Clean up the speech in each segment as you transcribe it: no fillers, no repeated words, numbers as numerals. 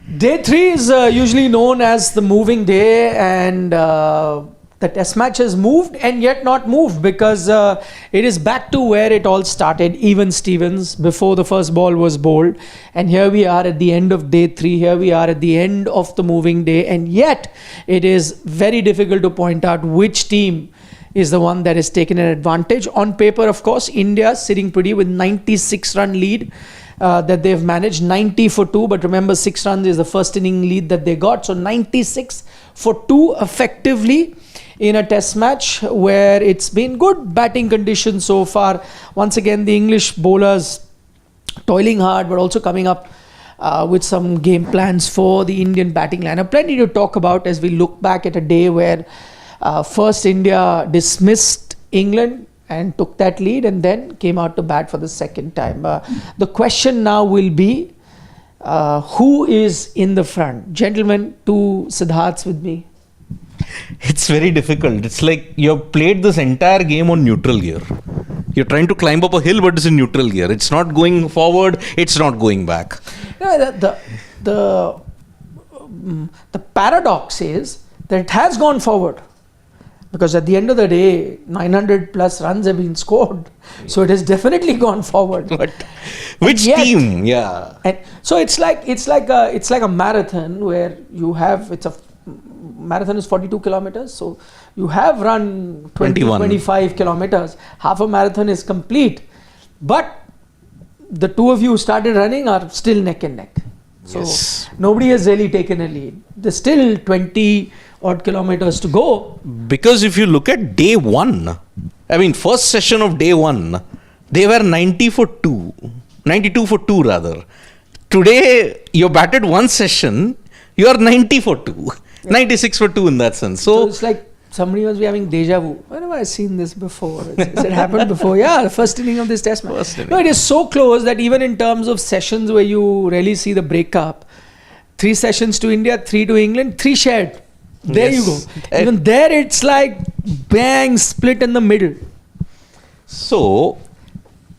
Day 3 is usually known as the moving day, and the test match has moved and yet not moved, because it is back to where it all started, even Stevens, before the first ball was bowled. And here we are at the end of day 3, here we are at the end of the moving day, and yet it is very difficult to point out which team is the one that has taken an advantage. On paper, of course, India sitting pretty with 96 run lead that they've managed, 90 for 2, but remember 6 runs is the first inning lead that they got, so 96 for 2 effectively in a test match where it's been good batting conditions so far. Once again, the English bowlers toiling hard, but also coming up with some game plans for the Indian batting lineup. Plenty to talk about as we look back at a day where first India dismissed England and took that lead, and then came out to bat for the second time. The question now will be, who is in the front? Gentlemen, 2 Siddharths with me. It's very difficult. It's like you've played this entire game on neutral gear. You're trying to climb up a hill, but it's in neutral gear. It's not going forward, it's not going back. The paradox is that it has gone forward, because at the end of the day, 900 plus runs have been scored. So it has definitely gone forward. But which team? Yeah. And so it's like a marathon where you have, marathon is 42 kilometers. So you have run 25 kilometers. Half a marathon is complete. But the 2 of you who started running are still neck and neck. So nobody has really taken a lead. There's still 20 odd kilometers to go. Because if you look at day 1, first session of day 1, they were 92 for 2 rather. Today, you batted one session, you are 90 for 2, 96 for 2 in that sense. So it's like somebody must be having deja vu. Where have I seen this before? Has it happened before? Yeah, the first inning of this test match. No, it is so close that even in terms of sessions where you really see the breakup, 3 sessions to India, 3 to England, 3 shared. There you go. Even there it's like bang, split in the middle. So,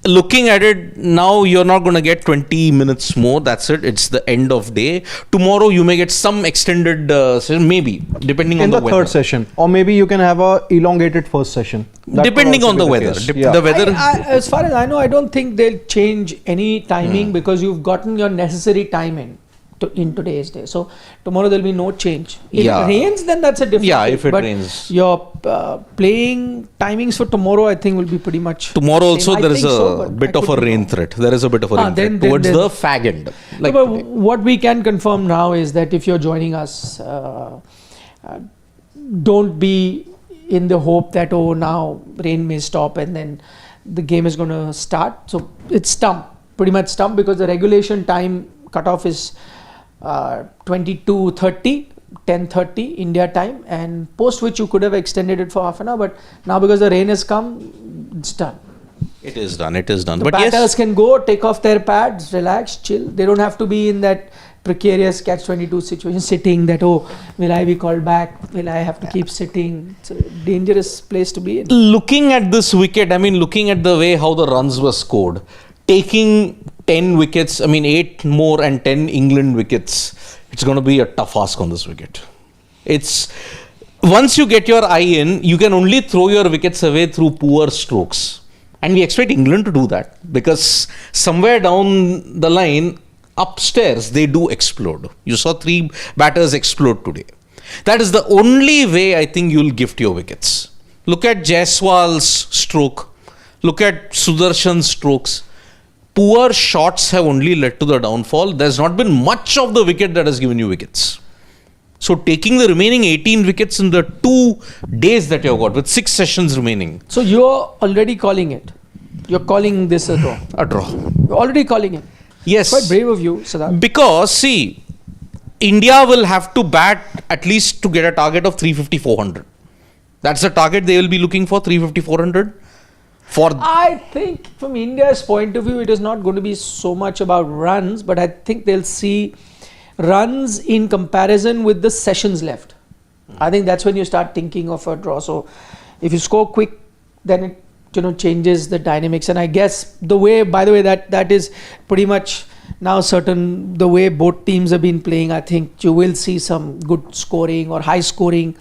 looking at it now, you're not going to get 20 minutes more. That's it. It's the end of day. Tomorrow you may get some extended session, maybe, depending on the weather. In the third session. Or maybe you can have a elongated first session. Depending on the weather. The weather. As far as I know, I don't think they'll change any timing because you've gotten your necessary time in today's day. So tomorrow there'll be no change. If it rains, then that's a different thing. If it rains. Your playing timings for tomorrow, I think, will be pretty much tomorrow also there is a bit of a rain threat. There is a bit of a rain threat towards the fag end. Like but what we can confirm now is that if you're joining us, don't be in the hope that, oh, now rain may stop and then the game is going to start. So it's pretty much stump, because the regulation time cutoff is 22:30, 10:30 India time, and post which you could have extended it for half an hour, but now because the rain has come, it's done. It is done. The batters can go, take off their pads, relax, chill. They don't have to be in that precarious catch-22 situation, sitting that, oh, will I be called back? Will I have to keep sitting? It's a dangerous place to be in. Looking at this wicket, looking at the way how the runs were scored, taking 10 wickets, 8 more and 10 England wickets, it's going to be a tough ask on this wicket. It's once you get your eye in, you can only throw your wickets away through poor strokes. And we expect England to do that, because somewhere down the line, upstairs, they do explode. You saw 3 batters explode today. That is the only way I think you'll gift your wickets. Look at Jaiswal's stroke. Look at Sudarshan's strokes. Poor shots have only led to the downfall. There's not been much of the wicket that has given you wickets. So taking the remaining 18 wickets in the 2 days that you've got, with 6 sessions remaining. So you're already calling it. You're calling this a draw. A draw. You're already calling it. Yes. Quite brave of you, Siddharth. Because, see, India will have to bat at least to get a target of 350, 400. That's the target they will be looking for, 350, 400. I think from India's point of view, it is not going to be so much about runs, but I think they'll see runs in comparison with the sessions left. I think that's when you start thinking of a draw. So if you score quick, then it changes the dynamics. And I guess by the way, that is pretty much now the way both teams have been playing, I think you will see some good scoring or high scoring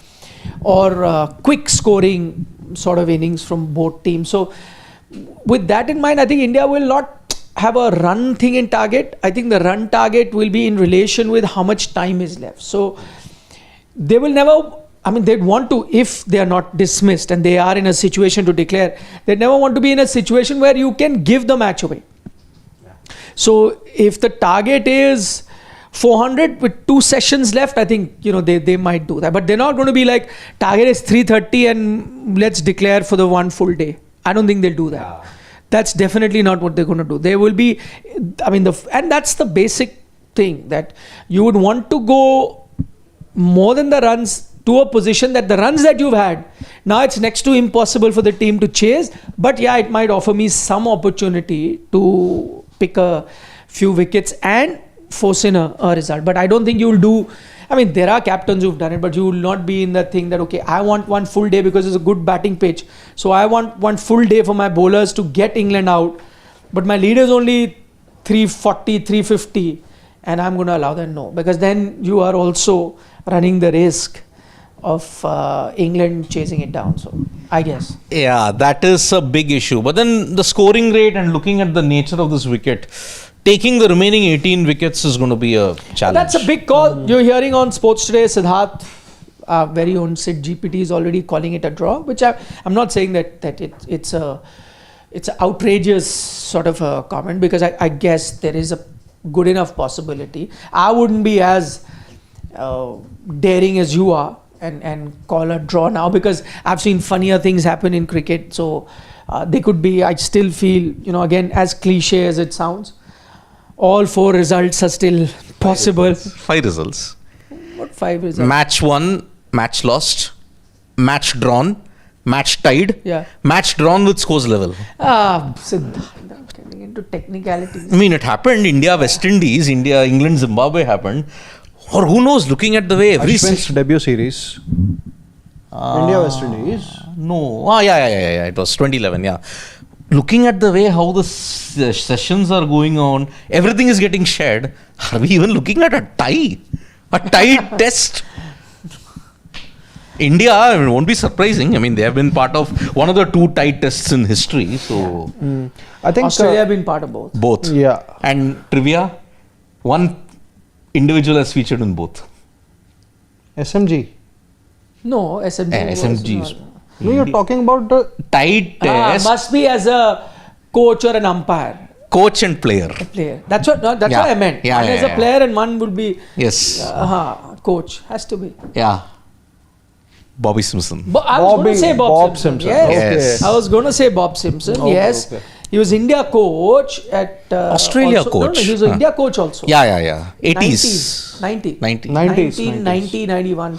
or quick scoring sort of innings from both teams. So with that in mind, I think India will not have a run thing in target. I think the run target will be in relation with how much time is left. So they will never, they'd want to, if they are not dismissed and they are in a situation to declare, they never want to be in a situation where you can give the match away. So if the target is 400 with 2 sessions left, I think, they might do that. But they're not going to be like, target is 330 and let's declare for the one full day. I don't think they'll do that. Yeah. That's definitely not what they're going to do. They will be, and that's the basic thing, that you would want to go more than the runs to a position that the runs that you've had, now it's next to impossible for the team to chase. But yeah, it might offer me some opportunity to pick a few wickets and force in a result. But I don't think you will do, there are captains who've done it, but you will not be in the thing that, okay, I want one full day because it's a good batting pitch. So I want one full day for my bowlers to get England out. But my lead is only 340, 350 and I'm going to allow that. No, because then you are also running the risk of England chasing it down. So I guess. Yeah, that is a big issue. But then the scoring rate and looking at the nature of this wicket, taking the remaining 18 wickets is going to be a challenge. That's a big call. You're hearing on Sports Today, Siddharth, very own Sid GPT is already calling it a draw, which I'm not saying that it's an outrageous sort of a comment, because I guess there is a good enough possibility. I wouldn't be as daring as you are and call a draw now, because I've seen funnier things happen in cricket. So they could be, I still feel, again, as cliche as it sounds, all 4 results are still possible. 5 results. What 5 results? Match won, match lost, match drawn, match tied, match drawn with scores level. Siddharth, getting into technicalities. It happened. India, West Indies, India, England, Zimbabwe happened. Or who knows, looking at the way every... Ashwin's debut series. India, West Indies. No. Yeah. It was 2011, yeah. Looking at the way how the sessions are going on, everything is getting shared. Are we even looking at a tie? A tie test? India, it won't be surprising. They have been part of one of the 2 tie tests in history. So I think Australia have been part of both. Both. Yeah. And trivia, one individual has featured in both. SMG. No, SMG. SMG. No, you're talking about the tight test. Must be as a coach or an umpire. Coach and player. A player. That's what I meant. One is a player and one would be. Yes. Coach. Has to be. Yeah. Bobby Simpson. I was going to say Bob Simpson. Yes. I was going to say Bob Simpson. Okay, yes. Okay. He was India coach at Australia also, coach. No, he was an India coach also. Yeah. 80s. 90. 90, 91.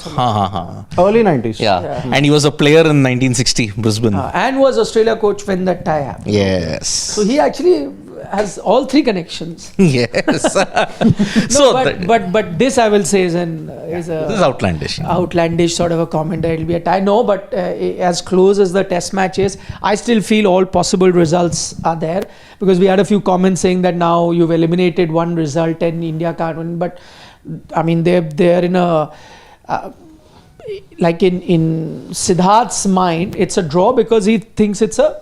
Early 90s. Yeah. And he was a player in 1960, Brisbane. And was Australia coach when that tie happened. Yes. So he actually has all 3 connections. Yes. But this I will say is this is outlandish. Outlandish sort of a comment that it will be a tie. No, but as close as the test match is, I still feel all possible results are there, because we had a few comments saying that now you've eliminated one result and India can't win. But they're in a like in Siddharth's mind, it's a draw because he thinks it's a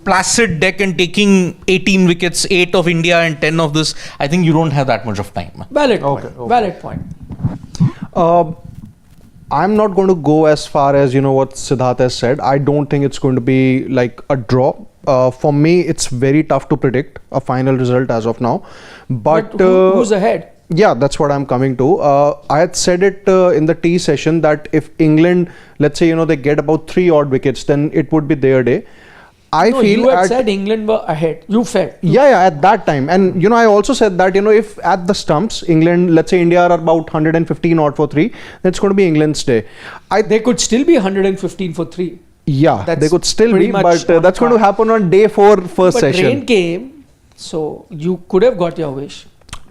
placid deck, and taking 18 wickets, 8 of India and 10 of this, I think you don't have that much of time. Valid point. Valid point. I'm not going to go as far as what Siddharth has said. I don't think it's going to be like a draw. For me, it's very tough to predict a final result as of now. But who's ahead? Yeah, that's what I'm coming to. I had said it in the tea session that if England, let's say, they get about 3 odd wickets, then it would be their day. You had said England were ahead. You felt. Yeah, at that time. And, I also said that, if at the stumps, England, let's say India are about 115 odd for 3, then it's going to be England's day. They could still be 115 for 3. Yeah, they could still be, but that's going to happen on day 4 first session. But rain came, so you could have got your wish.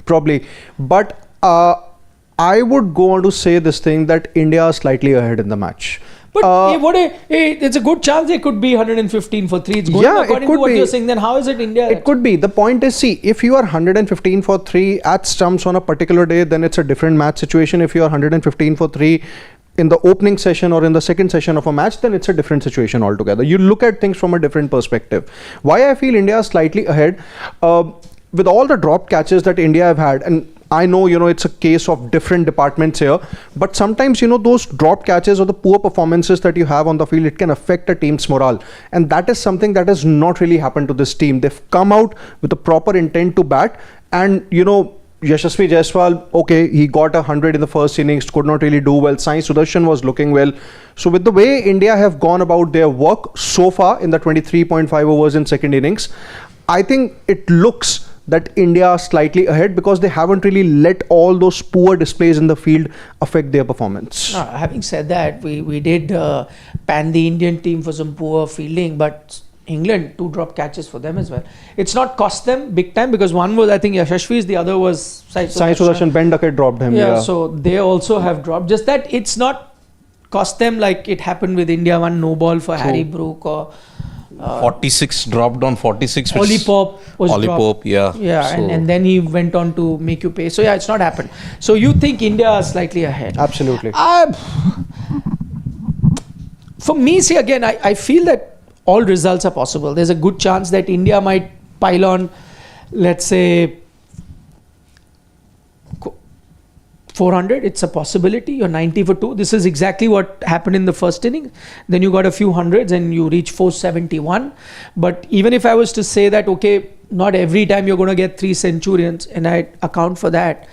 Probably. But I would go on to say this thing that India is slightly ahead in the match. But it's a good chance they could be 115 for 3. It's going according to what you're saying. Then how is it India? It could be. The point is, see, if you are 115 for 3 at Stumps on a particular day, then it's a different match situation. If you are 115 for 3 in the opening session or in the second session of a match, then it's a different situation altogether. You look at things from a different perspective. Why I feel India is slightly ahead, with all the drop catches that India have had, and I know, it's a case of different departments here, but sometimes, those drop catches or the poor performances that you have on the field, it can affect a team's morale. And that is something that has not really happened to this team. They've come out with a proper intent to bat, and, Yashasvi Jaiswal, okay, he got 100 in the first innings, could not really do well. Sai Sudarshan was looking well. So with the way India have gone about their work so far in the 23.5 overs in second innings, I think it looks that India are slightly ahead because they haven't really let all those poor displays in the field affect their performance. Having said that, we did pan the Indian team for some poor fielding, but England, 2 drop catches for them as well. It's not cost them big time because one was, I think, Yashasvi's, the other was Sai Sudarshan. Ben Duckett dropped him. Yeah, so they also have dropped. Just that it's not cost them like it happened with India, one no ball for Harry Brook or 46 dropped on 46. Ollie Pope was Ollie dropped. Pope, yeah. Yeah, So and then he went on to make you pay. So yeah, it's not happened. So you think India is slightly ahead? Absolutely. For me, see again, I feel that all results are possible. There's a good chance that India might pile on, let's say, 400. It's a possibility. You're 90 for 2. This is exactly what happened in the first inning. Then you got a few hundreds and you reach 471. But even if I was to say that, okay, not every time you're going to get 3 centurions, and I account for that,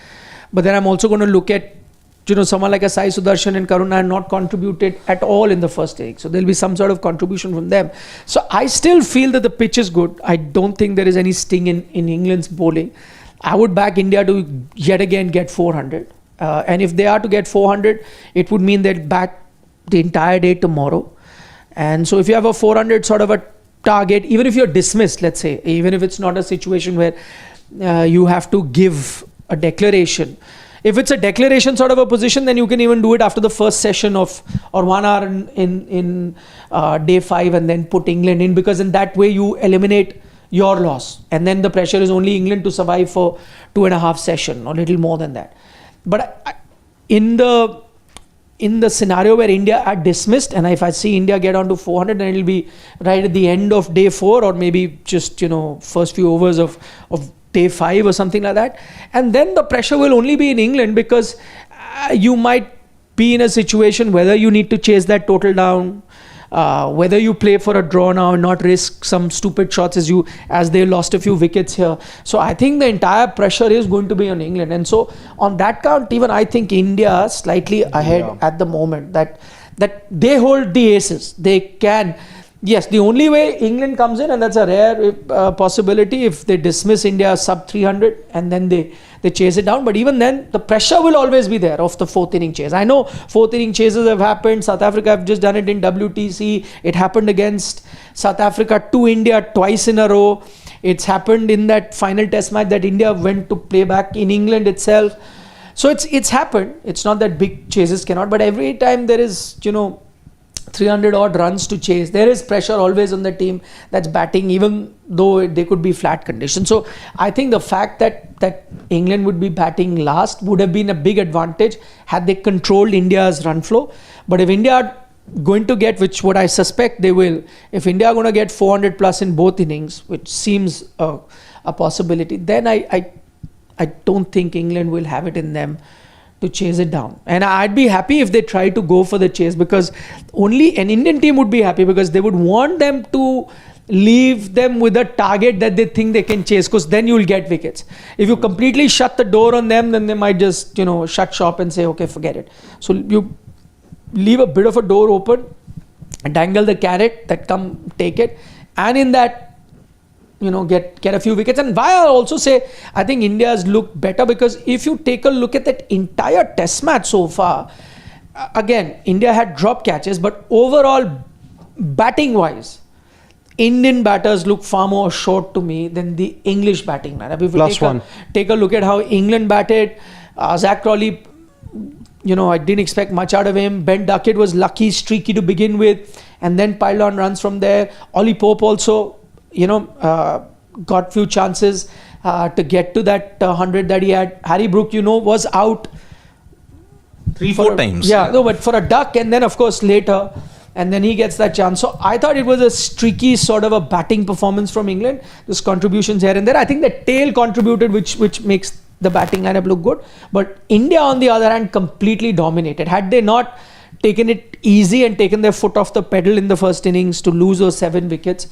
but then I'm also going to look at, someone like a Sai Sudarshan and Karuna not contributed at all in the first inning. So there'll be some sort of contribution from them. So I still feel that the pitch is good. I don't think there is any sting in England's bowling. I would back India to yet again get 400. And if they are to get 400, it would mean they'll bat the entire day tomorrow. And so if you have a 400 sort of a target, even if you're dismissed, let's say, even if it's not a situation where you have to give a declaration. If it's a declaration sort of a position, then you can even do it after the first session or 1 hour in day 5 and then put England in, because in that way you eliminate your loss. And then the pressure is only England to survive for 2.5 sessions or little more than that. But in the scenario where India are dismissed, and if I see India get on to 400, then it'll be right at the end of day 4 or maybe just, first few overs of day 5 or something like that. And then the pressure will only be in England because you might be in a situation whether you need to chase that total down, whether you play for a draw now and not risk some stupid shots as they lost a few wickets here. So I think the entire pressure is going to be on England. And so on that count, even I think India is slightly ahead at the moment, that they hold the aces. They can. Yes, the only way England comes in, and that's a rare possibility, if they dismiss India sub 300 and then they chase it down. But even then, the pressure will always be there of the 4th inning chase. I know 4th inning chases have happened. South Africa have just done it in WTC. It happened against South Africa to India twice in a row. It's happened in that final test match that India went to play back in England itself. So it's happened. It's not that big chases cannot, but every time there is, 300 odd runs to chase, there is pressure always on the team that's batting, even though they could be flat conditions. So I think the fact that England would be batting last would have been a big advantage had they controlled India's run flow. But if India are going to get, which what I suspect they will, if India are going to get 400 plus in both innings, which seems a possibility, then I don't think England will have it in them to chase it down. And I'd be happy if they try to go for the chase, because only an Indian team would be happy, because they would want them to leave them with a target that they think they can chase, because then you'll get wickets. If you completely shut the door on them, then they might just shut shop and say, okay, forget it. So you leave a bit of a door open, dangle the carrot, that come take it, and in that get a few wickets. And why I also say I think India's looked better, because if you take a look at that entire test match so far, again, India had drop catches, but overall batting wise, Indian batters look far more short to me than the English batting lineup. If you take a look at how England batted, Zach Crawley I didn't expect much out of him. Ben Duckett was lucky, streaky to begin with, and then piled on runs from there. Ollie Pope also, got few chances to get to that 100 that he had. Harry Brook, was out 3-4 times. Yeah, no, but for a duck, and then of course later, and then he gets that chance. So I thought it was a streaky sort of a batting performance from England. There's contributions here and there. I think the tail contributed, which makes the batting lineup look good. But India, on the other hand, completely dominated. Had they not taken it easy and taken their foot off the pedal in the first innings to lose those 7 wickets,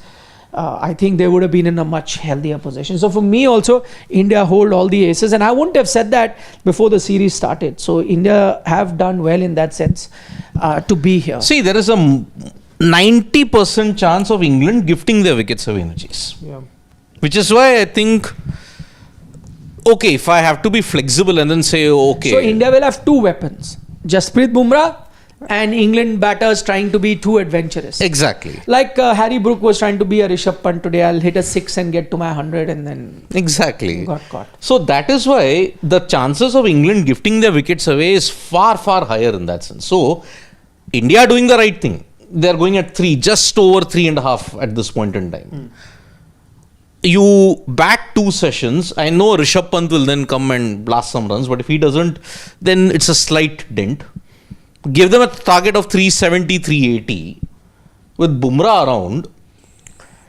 I think they would have been in a much healthier position. So for me also, India hold all the aces, and I wouldn't have said that before the series started. So India have done well in that sense to be here. See, there is a 90% chance of England gifting their wickets away in a chase. Yeah. Which is why I think, okay, if I have to be flexible and then say, okay. So India will have 2 weapons. Jasprit Bumrah and England batters trying to be too adventurous. Exactly. Like Harry Brook was trying to be a Rishabh Pant today. I'll hit a 6 and get to my 100, and then exactly got caught. So that is why the chances of England gifting their wickets away is far, far higher in that sense. So India doing the right thing. They're going at 3, just over 3.5 at this point in time. You bat 2 sessions. I know Rishabh Pant will then come and blast some runs, but if he doesn't, then it's a slight dent. Give them a target of 370, 380. With Bumrah around,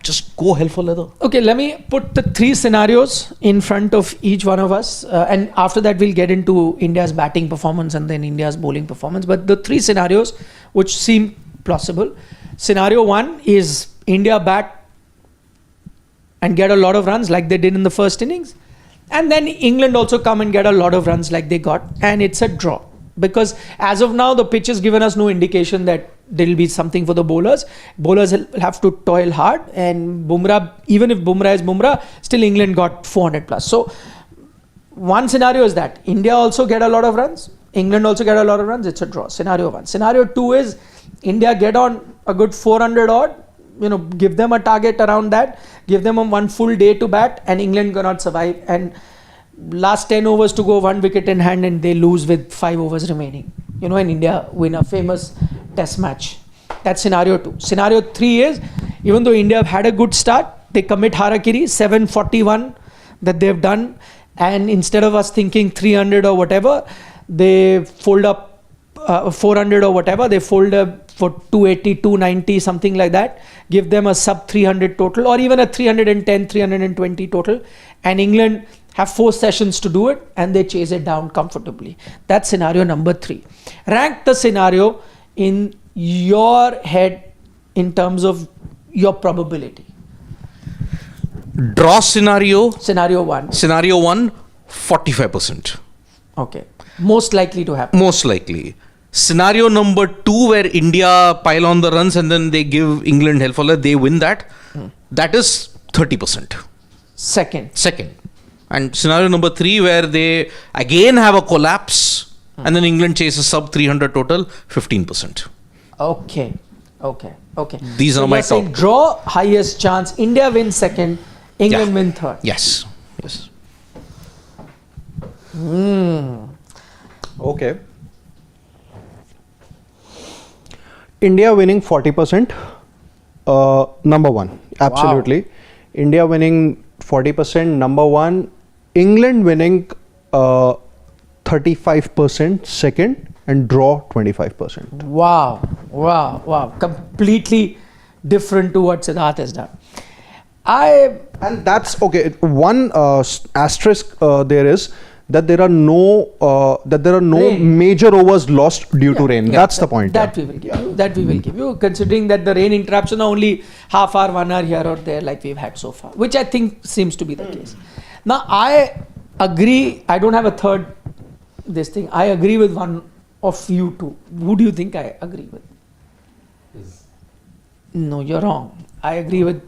just go hell for leather. Okay, let me put the 3 scenarios in front of each one of us. And after that, we'll get into India's batting performance and then India's bowling performance. But the 3 scenarios which seem plausible. Scenario 1 is India bat and get a lot of runs like they did in the first innings. And then England also come and get a lot of runs like they got. And it's a draw. Because as of now, the pitch has given us no indication that there will be something for the bowlers. Bowlers will have to toil hard. And Bumrah, even if Bumrah is Bumrah, still England got 400 plus. So one scenario is that India also get a lot of runs. England also get a lot of runs. It's a draw. Scenario 1. Scenario 2 is India get on a good 400 odd. Give them a target around that. Give them a 1 full day to bat, and England cannot survive. And last 10 overs to go, 1 wicket in hand, and they lose with 5 overs remaining. And India win a famous test match. That's scenario 2. Scenario 3 is, even though India have had a good start, they commit harakiri, 741 that they've done, and instead of us thinking 300 or whatever, they fold up 400 or whatever, they fold up for 280, 290, something like that. Give them a sub 300 total, or even a 310, 320 total, and England have 4 sessions to do it, and they chase it down comfortably. That's scenario number 3. Rank the scenario in your head in terms of your probability. Draw scenario. Scenario 1. Scenario 1, 45%. Okay. Most likely to happen. Most likely. Scenario number 2, where India pile on the runs and then they give England hell for leather, they win that. That is 30%. Second. And scenario number 3, where they again have a collapse and then England chases sub 300 total, 15%. Okay. These are my top. Draw, highest chance. India wins second. England win third. Yes. Okay. India winning 40%. Number 1. Absolutely. Wow. India winning 40%. Number 1. England winning 35% second, and draw 25%. Wow. Completely different to what Siddharth has done. And that's okay. One asterisk there is that there are no major overs lost due to rain. That's the point. That we will give you. Considering that the rain interruption are only half hour, 1 hour here or there, like we've had so far, which I think seems to be the case. Now I agree. I don't have a third. I agree with one of you two. Who do you think I agree with? No, you're wrong. I agree with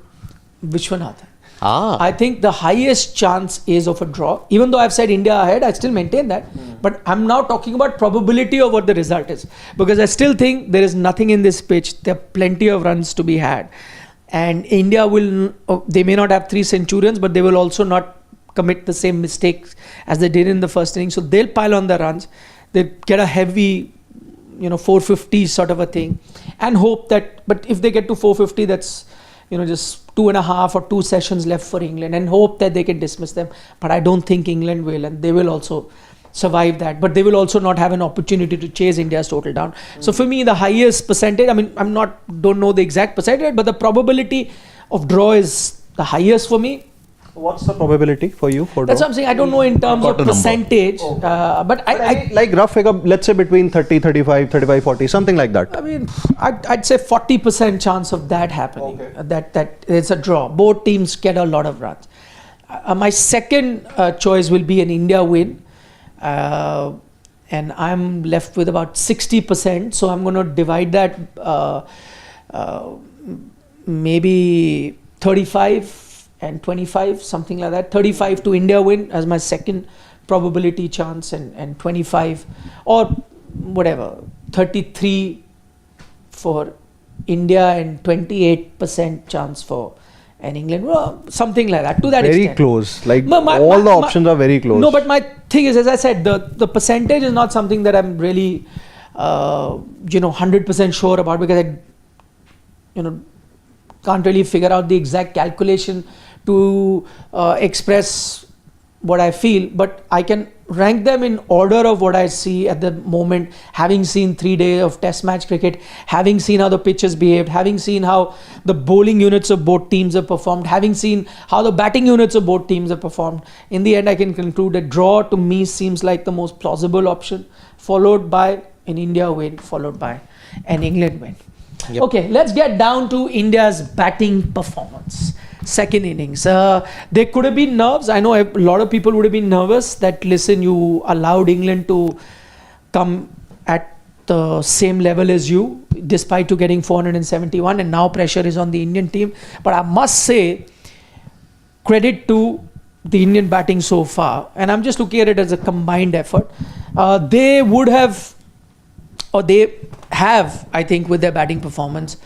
Vishwanathan. I think the highest chance is of a draw. Even though I've said India ahead, I still maintain that. But I'm now talking about probability of what the result is. Because I still think there is nothing in this pitch. There are plenty of runs to be had. And India they may not have 3 centurions, but they will also not commit the same mistakes as they did in the first inning. So they'll pile on the runs. they get a heavy, 450 sort of a thing, and hope that. But if they get to 450, that's just 2.5 or 2 sessions left for England, and hope that they can dismiss them. But I don't think England will, and they will also survive that. But they will also not have an opportunity to chase India's total down. So for me, the highest percentage. I mean, don't know the exact percentage, but the probability of draw is the highest for me. What's the probability for you for That's draw? what I'm saying. I don't know in terms of percentage, but I like rough figure, let's say between 30, 35, 35, 40, something like that. I mean, I'd say 40% chance of that happening. Okay. That it's a draw. Both teams get a lot of runs. My second choice will be an India win, and I'm left with about 60%. So I'm going to divide that maybe 35 and 25, something like that. 35 to India win as my second probability chance, and 25 or whatever, 33 for India and 28% chance for an England, something like that, to that Very extent. close. Like No, all the options are very close. No, but my thing is, as I said, the percentage is not something that I'm really 100% sure about, because I can't really figure out the exact calculation to express what I feel, but I can rank them in order of what I see at the moment, having seen 3 days of test match cricket, having seen how the pitches behaved, having seen how the bowling units of both teams have performed, having seen how the batting units of both teams have performed. In the end, I can conclude that draw to me seems like the most plausible option, followed by an India win, followed by an England win. Yep. Okay, let's get down to India's batting performance. Second innings. There could have been nerves. I know a lot of people would have been nervous that, listen, you allowed England to come at the same level as you, despite you getting 471, and now pressure is on the Indian team. But I must say, credit to the Indian batting so far, and I'm just looking at it as a combined effort. They would have, or they have, I think, with their batting performance,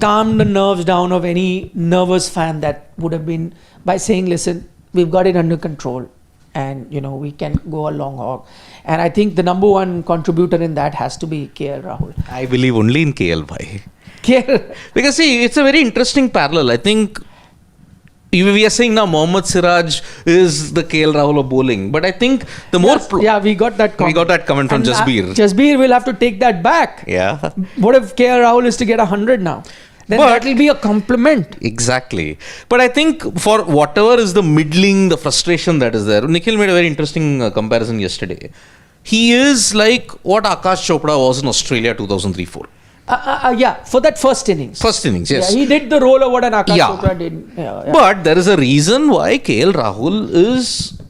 calmed the nerves down of any nervous fan that would have been, by saying, listen, we've got it under control, and we can go a long hog. And I think the number one contributor in that has to be KL Rahul. I believe only in KL bhai. KL, Because see, it's a very interesting parallel. I think we are saying now Mohammad Siraj is the KL Rahul of bowling, but I think the more we got that comment. we got that comment from And, Jasbir. Jasbir will have to take that back. Yeah, What if KL Rahul is to get 100 now? Then But- that will be a compliment. exactly. But I think for whatever is the middling, the frustration that is there, Nikhil made a very interesting comparison yesterday. He is like what Akash Chopra was in Australia 2003-04. For that first innings. First innings, yes. Yeah, he did the role of what an Akash Yeah. Chopra did. Yeah. But there is a reason why KL Rahul is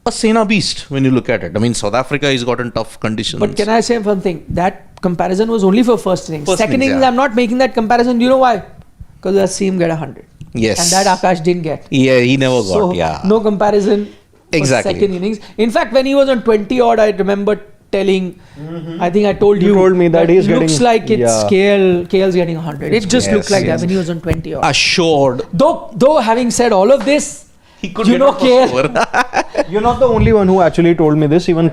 a Sena beast when you look at it. I mean, South Africa has gotten tough conditions. But can I say something? That comparison was only for first innings. First Second innings, innings, yeah. I'm not making that comparison. Do you know why? Because I see him get 100. Yes. And that Akash didn't get. Yeah, he never got, So, yeah. no comparison for Exactly. second innings. In fact, when he was on 20 odd, I remember telling, I think I told you, You told me that he's looks getting- like it's yeah. KL's getting 100. It just looked like that when he was on 20 odd. Assured. Though having said all of this, He could you get know out for KL. score. You're not the only one who actually told me this. Even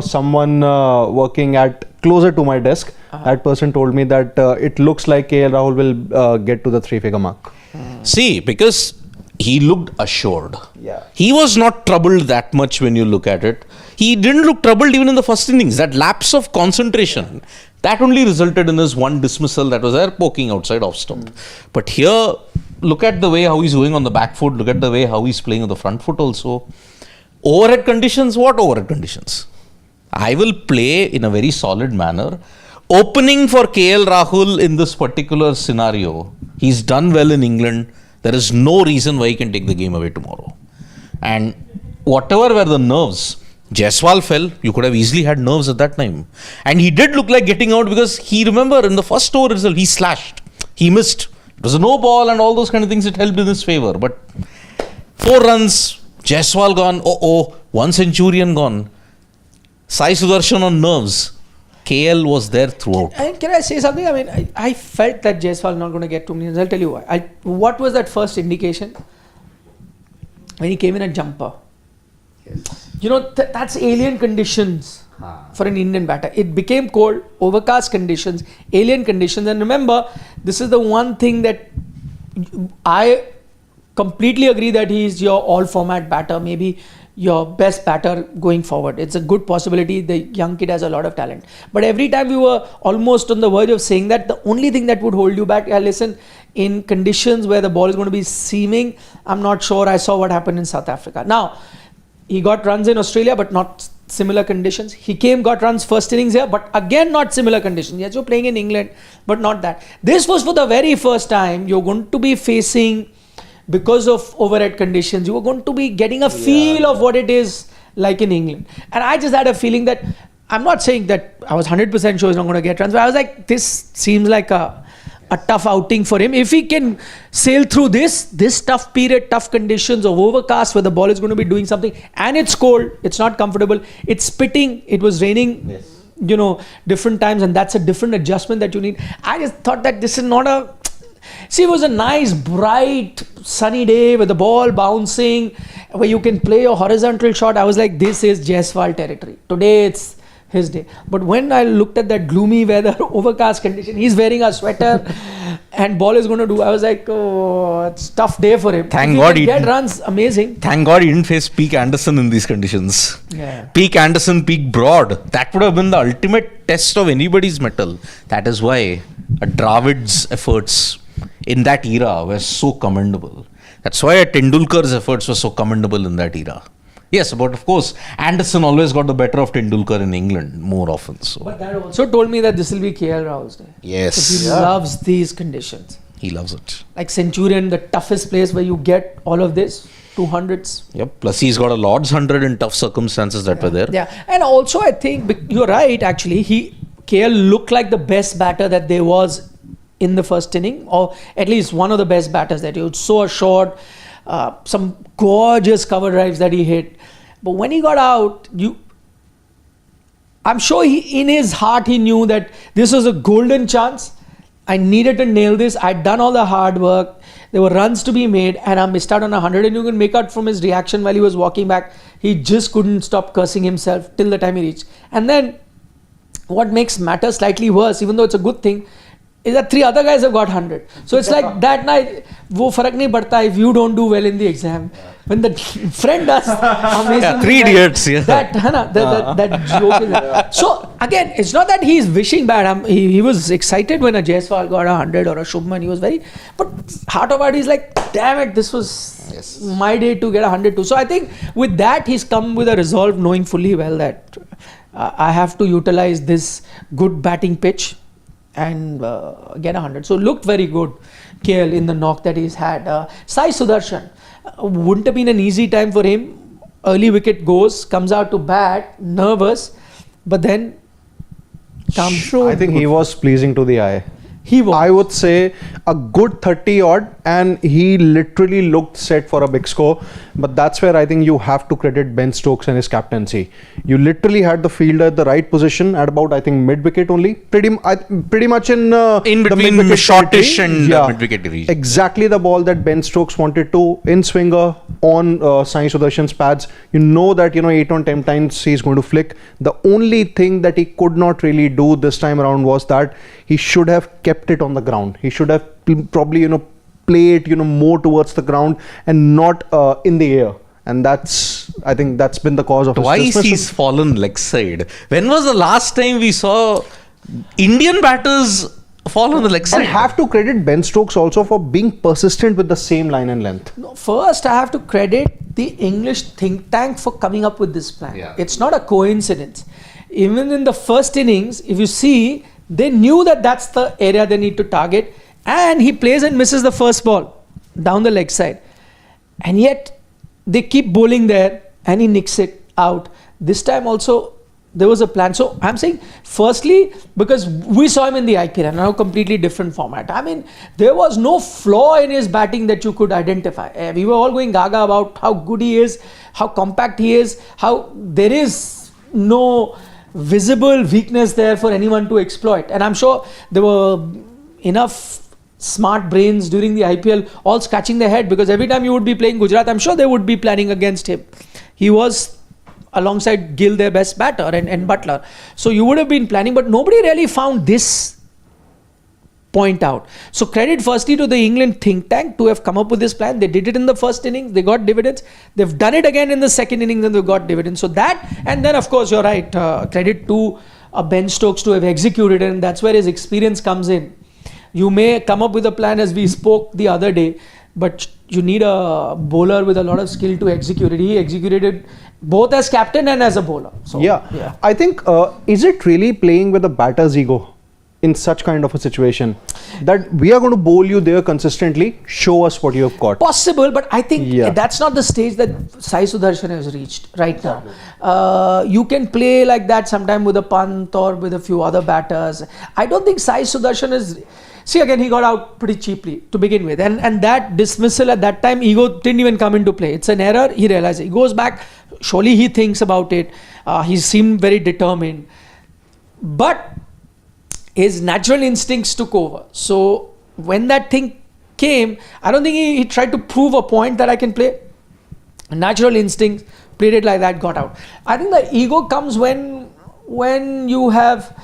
someone working at closer to my desk, that person told me that it looks like KL Rahul will get to the 3-figure mark. See, because he looked assured. Yeah. He was not troubled that much when you look at it. He didn't look troubled even in the first innings. That lapse of concentration, that only resulted in his one dismissal that was there poking outside off stump. But here, look at the way how he's going on the back foot. Look at the way how he's playing on the front foot also. Overhead conditions, what overhead conditions? I will play in a very solid manner. Opening for KL Rahul in this particular scenario, he's done well in England. There is no reason why he can take the game away tomorrow. And whatever were the nerves, Jaiswal fell, you could have easily had nerves at that time. And he did look like getting out because he, remember, in the first over result, he slashed. He missed. It was a no ball and all those kind of things, it helped in his favour. But 4 runs, Jaiswal gone, 1 centurion gone. Sai Sudarshan on nerves. KL was there throughout. And can I say something? I mean, I felt that Jaiswal not going to get 2 millions. I'll tell you why. What was that first indication? When he came in at jumper. That's alien conditions for an Indian batter. It became cold, overcast conditions, alien conditions. And remember, this is the one thing that I completely agree that he is your all-format batter, maybe your best batter going forward. It's a good possibility. The young kid has a lot of talent. But every time we were almost on the verge of saying that, the only thing that would hold you back, listen, in conditions where the ball is going to be seaming, I'm not sure. I saw what happened in South Africa. Now, he got runs in Australia, but not similar conditions. He got runs first innings here, but again, not similar conditions. Yes, you're playing in England, but not that. This was for the very first time you're going to be facing, because of overhead conditions, you were going to be getting a feel of what it is like in England. And I just had a feeling that, I'm not saying that I was 100% sure he's not going to get runs, but I was like, this seems like a tough outing for him. If he can sail through this tough period, tough conditions of overcast where the ball is going to be doing something, and it's cold, it's not comfortable, it's spitting, it was raining, different times, and that's a different adjustment that you need. I just thought that this is not it was a nice, bright, sunny day with the ball bouncing, where you can play a horizontal shot. I was like, this is Jaiswal territory. Today it's his day. But when I looked at that gloomy weather, overcast condition, he's wearing a sweater and ball is going to do, I was like, oh, it's a tough day for him. Thank God he get runs, amazing. Thank God he didn't face Peak Anderson in these conditions. Yeah. Peak Anderson, Peak Broad. That would have been the ultimate test of anybody's mettle. That is why Dravid's efforts in that era were so commendable. That's why Tendulkar's efforts were so commendable in that era. Yes, but of course, Anderson always got the better of Tendulkar in England more often. So. But that also told me that this will be KL Rahul's day. Yes. So he loves these conditions. He loves it. Like Centurion, the toughest place where you get all of this, 200s. Yep. Plus he's got a Lord's 100 in tough circumstances that were there. Yeah. And also I think, you're right actually, KL looked like the best batter that there was in the first inning, or at least one of the best batters that you saw short, some gorgeous cover drives that he hit. But when he got out, I'm sure in his heart he knew that this was a golden chance. I needed to nail this. I'd done all the hard work. There were runs to be made, and I missed out on 100. And you can make out from his reaction while he was walking back, he just couldn't stop cursing himself till the time he reached. And then what makes matters slightly worse, even though it's a good thing, is that 3 other guys have got 100. So it's like that night, wo farak nahi padta if you don't do well in the exam. When the friend does amazing. Yeah, 3 idiots. Yeah. That joke is there. So again, it's not that he's wishing bad. He was excited when a Jaiswal got 100 or a Shubman. He was but heart of heart, he's like, damn it, this was my day to get 100 too. So I think with that, he's come with a resolve, knowing fully well that I have to utilize this good batting pitch and get 100. So looked very good, KL, in the knock that he's had. Sai Sudarshan, wouldn't have been an easy time for him. Early wicket goes, comes out to bat, nervous, but then comes. I think he was pleasing to the eye. He was. I would say a good 30 odd, and he literally looked set for a big score. But that's where I think you have to credit Ben Stokes and his captaincy. You literally had the fielder at the right position at about, I think, mid wicket only. Pretty much in between shortish and mid wicket region. Exactly the ball that Ben Stokes wanted to in swinger on Sai Sudarshan's pads. You know that 8 on 10 times he's going to flick. The only thing that he could not really do this time around was that he should have kept it on the ground. He should have probably play it more towards the ground and not in the air. And I think that's been the cause of twice his dismissal. He's fallen leg side. When was the last time we saw Indian batters fall on the leg side? I have to credit Ben Stokes also for being persistent with the same line and length. No, first, I have to credit the English think tank for coming up with this plan. Yeah. It's not a coincidence. Even in the first innings, if you see, they knew that that's the area they need to target, and he plays and misses the first ball down the leg side. And yet, they keep bowling there and he nicks it out. This time also, there was a plan. So I'm saying, firstly, because we saw him in the IPL, now completely different format. I mean, there was no flaw in his batting that you could identify. We were all going gaga about how good he is, how compact he is, how there is no visible weakness there for anyone to exploit. And I'm sure there were enough smart brains during the IPL all scratching their head, because every time you would be playing Gujarat, I'm sure they would be planning against him. He was alongside Gill, their best batter, and Butler. So you would have been planning, but nobody really found this point out. So credit firstly to the England think tank to have come up with this plan. They did it in the first innings, they got dividends. They've done it again in the second innings and they've got dividends. So that, and then of course you're right, credit to Ben Stokes to have executed it, and that's where his experience comes in. You may come up with a plan, as we spoke the other day, but you need a bowler with a lot of skill to execute it. He executed it both as captain and as a bowler. So, yeah. I think, is it really playing with the batter's ego in such kind of a situation that we are going to bowl you there consistently, show us what you have got? Possible, but I think that's not the stage that Sai Sudarshan has reached right now. You can play like that sometime with a Pant or with a few other batters. I don't think Sai Sudarshan is... See, again, he got out pretty cheaply to begin with. And that dismissal at that time, ego didn't even come into play. It's an error. He realized it. He goes back. Surely he thinks about it. He seemed very determined. But his natural instincts took over. So when that thing came, I don't think he tried to prove a point that I can play. Natural instincts, played it like that, got out. I think the ego comes when you have...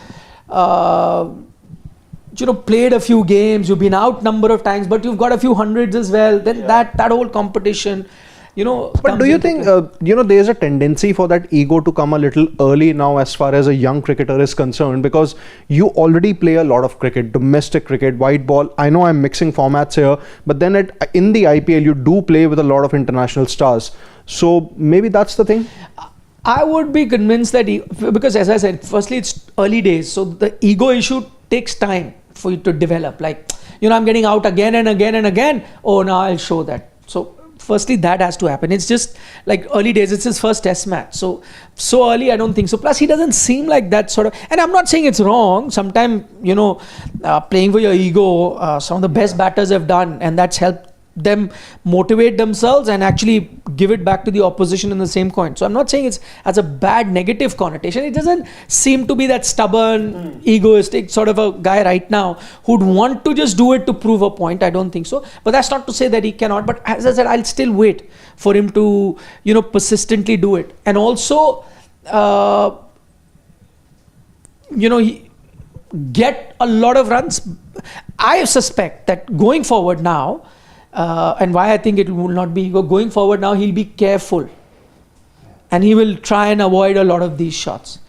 played a few games, you've been out number of times, but you've got a few hundreds as well. Then that whole competition, But do you think, there's a tendency for that ego to come a little early now as far as a young cricketer is concerned? Because you already play a lot of cricket, domestic cricket, white ball. I know I'm mixing formats here, but then in the IPL, you do play with a lot of international stars. So maybe that's the thing? I would be convinced that, because as I said, firstly, it's early days. So the ego issue takes time for you to develop. Like, I'm getting out again and again and again. Oh, now I'll show that. So firstly, that has to happen. It's just like early days. It's his first test match. So early, I don't think so. Plus, he doesn't seem like that sort of... And I'm not saying it's wrong. Sometimes, playing for your ego, some of the best batters have done. And that's helped them motivate themselves and actually give it back to the opposition in the same coin. So I'm not saying it's as a bad negative connotation. It doesn't seem to be that stubborn, egoistic sort of a guy right now who'd want to just do it to prove a point. I don't think so. But that's not to say that he cannot. But as I said, I'll still wait for him to, persistently do it. And also, he get a lot of runs. I suspect that going forward now, and why I think it will not be going forward now, he'll be careful and he will try and avoid a lot of these shots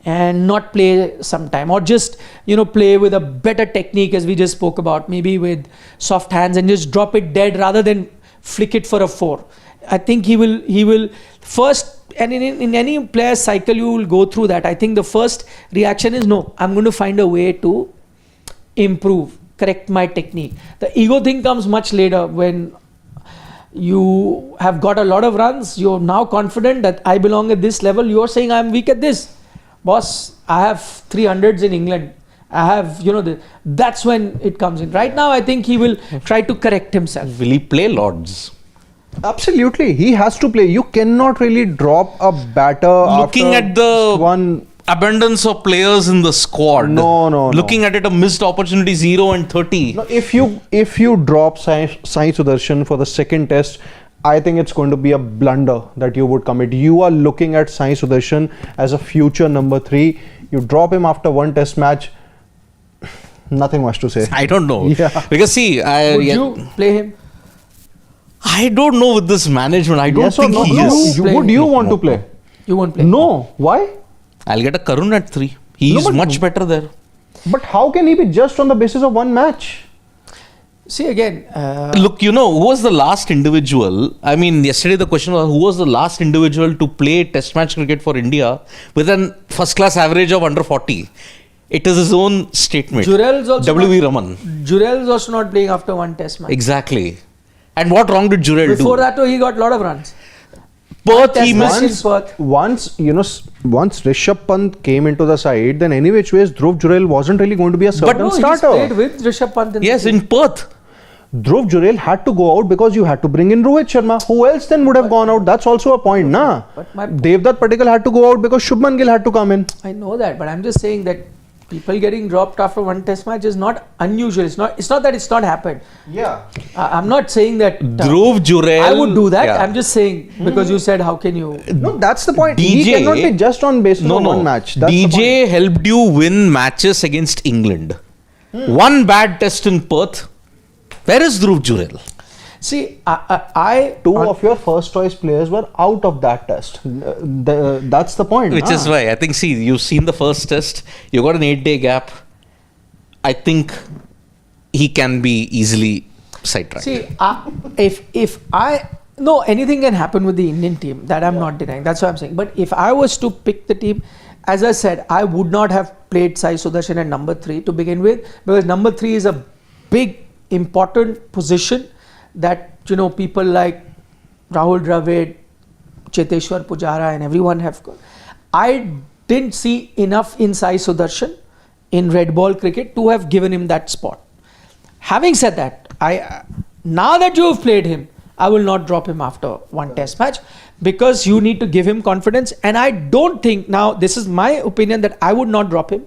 and not play sometime, or just play with a better technique, as we just spoke about, maybe with soft hands, and just drop it dead rather than flick it for a 4. I think he will first, and in any player's cycle you will go through that. I think the first reaction is, no, I'm going to find a way to improve, correct my technique. The ego thing comes much later, when you have got a lot of runs, you're now confident that I belong at this level. You're saying I'm weak at this. Boss, I have 300s in England. I have, that's when it comes in. Right now, I think he will try to correct himself. Will he play Lords? Absolutely. He has to play. You cannot really drop a batter looking after at the one... abundance of players in the squad. No. Looking at it, a missed opportunity, 0 and 30. No, if you drop Sai Sudarshan for the second test, I think it's going to be a blunder that you would commit. You are looking at Sai Sudarshan as a future number 3. You drop him after one test match, nothing much to say. I don't know. Yeah. Because see, would you play him? I don't know with this management. I don't Yes think or no? he No. is. Would you want to play? You won't play. No. Why? I'll get a Karun at 3. He's much better there. But how can he be just on the basis of one match? See, again... Look, who was the last individual? I mean, yesterday the question was, who was the last individual to play test match cricket for India with an first class average of under 40? It is his own statement. Jurel's also W.V. Raman. Jurel's also not playing after one test match. Exactly. And what wrong did Jurel do? Before that, he got a lot of runs. Perth, he missed. Once Rishabh Pant came into the side, then any which ways Dhruv Jurel wasn't really going to be a certain starter. He played with Rishabh Pant. Yes, in Perth. Dhruv Jurel had to go out because you had to bring in Rohit Sharma. Who else then would have gone out? That's also a point, nah. Devdutt Patel had to go out because Shubman Gill had to come in. I know that, but I'm just saying that People getting dropped after one test match is not unusual. It's not that it's not happened. Yeah. I'm not saying that Dhruv Jurel. I would do that. Yeah. I'm just saying because you said how can you? No, that's the point. DJ, He cannot be just on basis of one match. That's the point. DJ helped you win matches against England. One bad test in Perth. Where is Dhruv Jurel? See, Two of your first choice players were out of that test. That's the point. Which is why I think, see, you've seen the first test, you got an 8-day gap. I think he can be easily sidetracked. See, if I no, anything can happen with the Indian team. That I'm not denying. That's what I'm saying. But if I was to pick the team, as I said, I would not have played Sai Sudarshan at number 3 to begin with, because number 3 is a big, important position that, you know, people like Rahul Dravid, Cheteshwar Pujara and everyone have got. I didn't see enough in Sai Sudarshan in red ball cricket to have given him that spot. Having said that, now that you have played him, I will not drop him after one test match, because you need to give him confidence. And I don't think, now this is my opinion, that I would not drop him.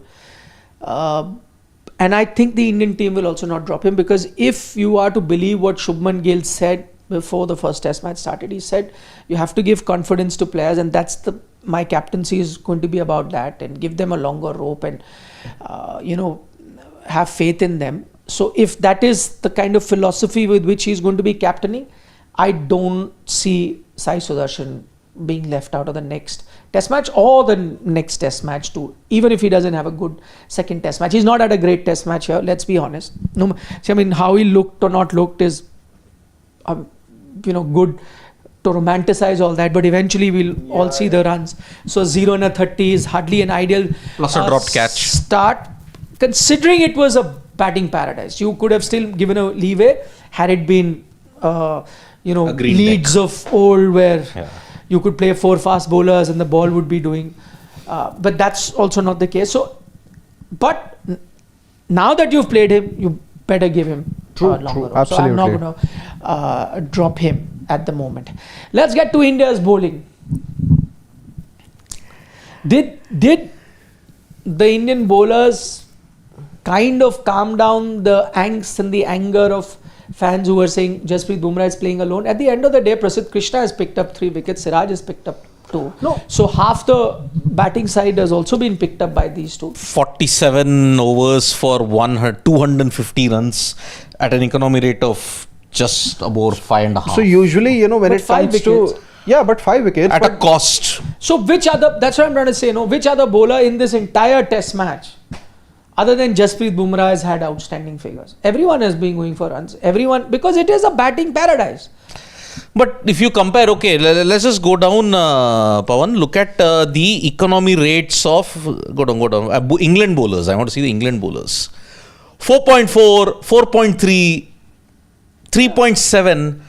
And I think the Indian team will also not drop him, because if you are to believe what Shubman Gill said before the first test match started, he said you have to give confidence to players, and that's my captaincy is going to be about that, and give them a longer rope and have faith in them. So if that is the kind of philosophy with which he's going to be captaining, I don't see Sai Sudarshan being left out of the next test match or the next test match too, even if he doesn't have a good second test match. He's not had a great test match here, let's be honest. No, I mean, how he looked or not looked is good to romanticize all that, but eventually we'll all see the runs. So 0 and a 30 is hardly an ideal Plus a dropped catch start, considering it was a batting paradise. You could have still given a leeway had it been Leeds of old, where you could play 4 fast bowlers and the ball would be doing, but that's also not the case. So, but now that you've played him, you better give him longer. Absolutely. So I'm not going to drop him at the moment. Let's get to India's bowling. Did the Indian bowlers kind of calm down the angst and the anger of fans who were saying Jasprit Bumrah is playing alone? At the end of the day, Prasidh Krishna has picked up 3 wickets, Siraj has picked up 2. No. So half the batting side has also been picked up by these 2. 47 overs for 250 runs at an economy rate of just about 5.5. So usually, when but it comes wickets. to... Yeah, but 5 wickets. At a cost. So that's what I'm trying to say, which other bowler in this entire test match, other than Jasprit Bumrah, has had outstanding figures? Everyone has been going for runs. Everyone, because it is a batting paradise. But if you compare, let's just go down, Pawan, look at the economy rates of, go down, England bowlers. I want to see the England bowlers. 4.4, 4.3, 3.7,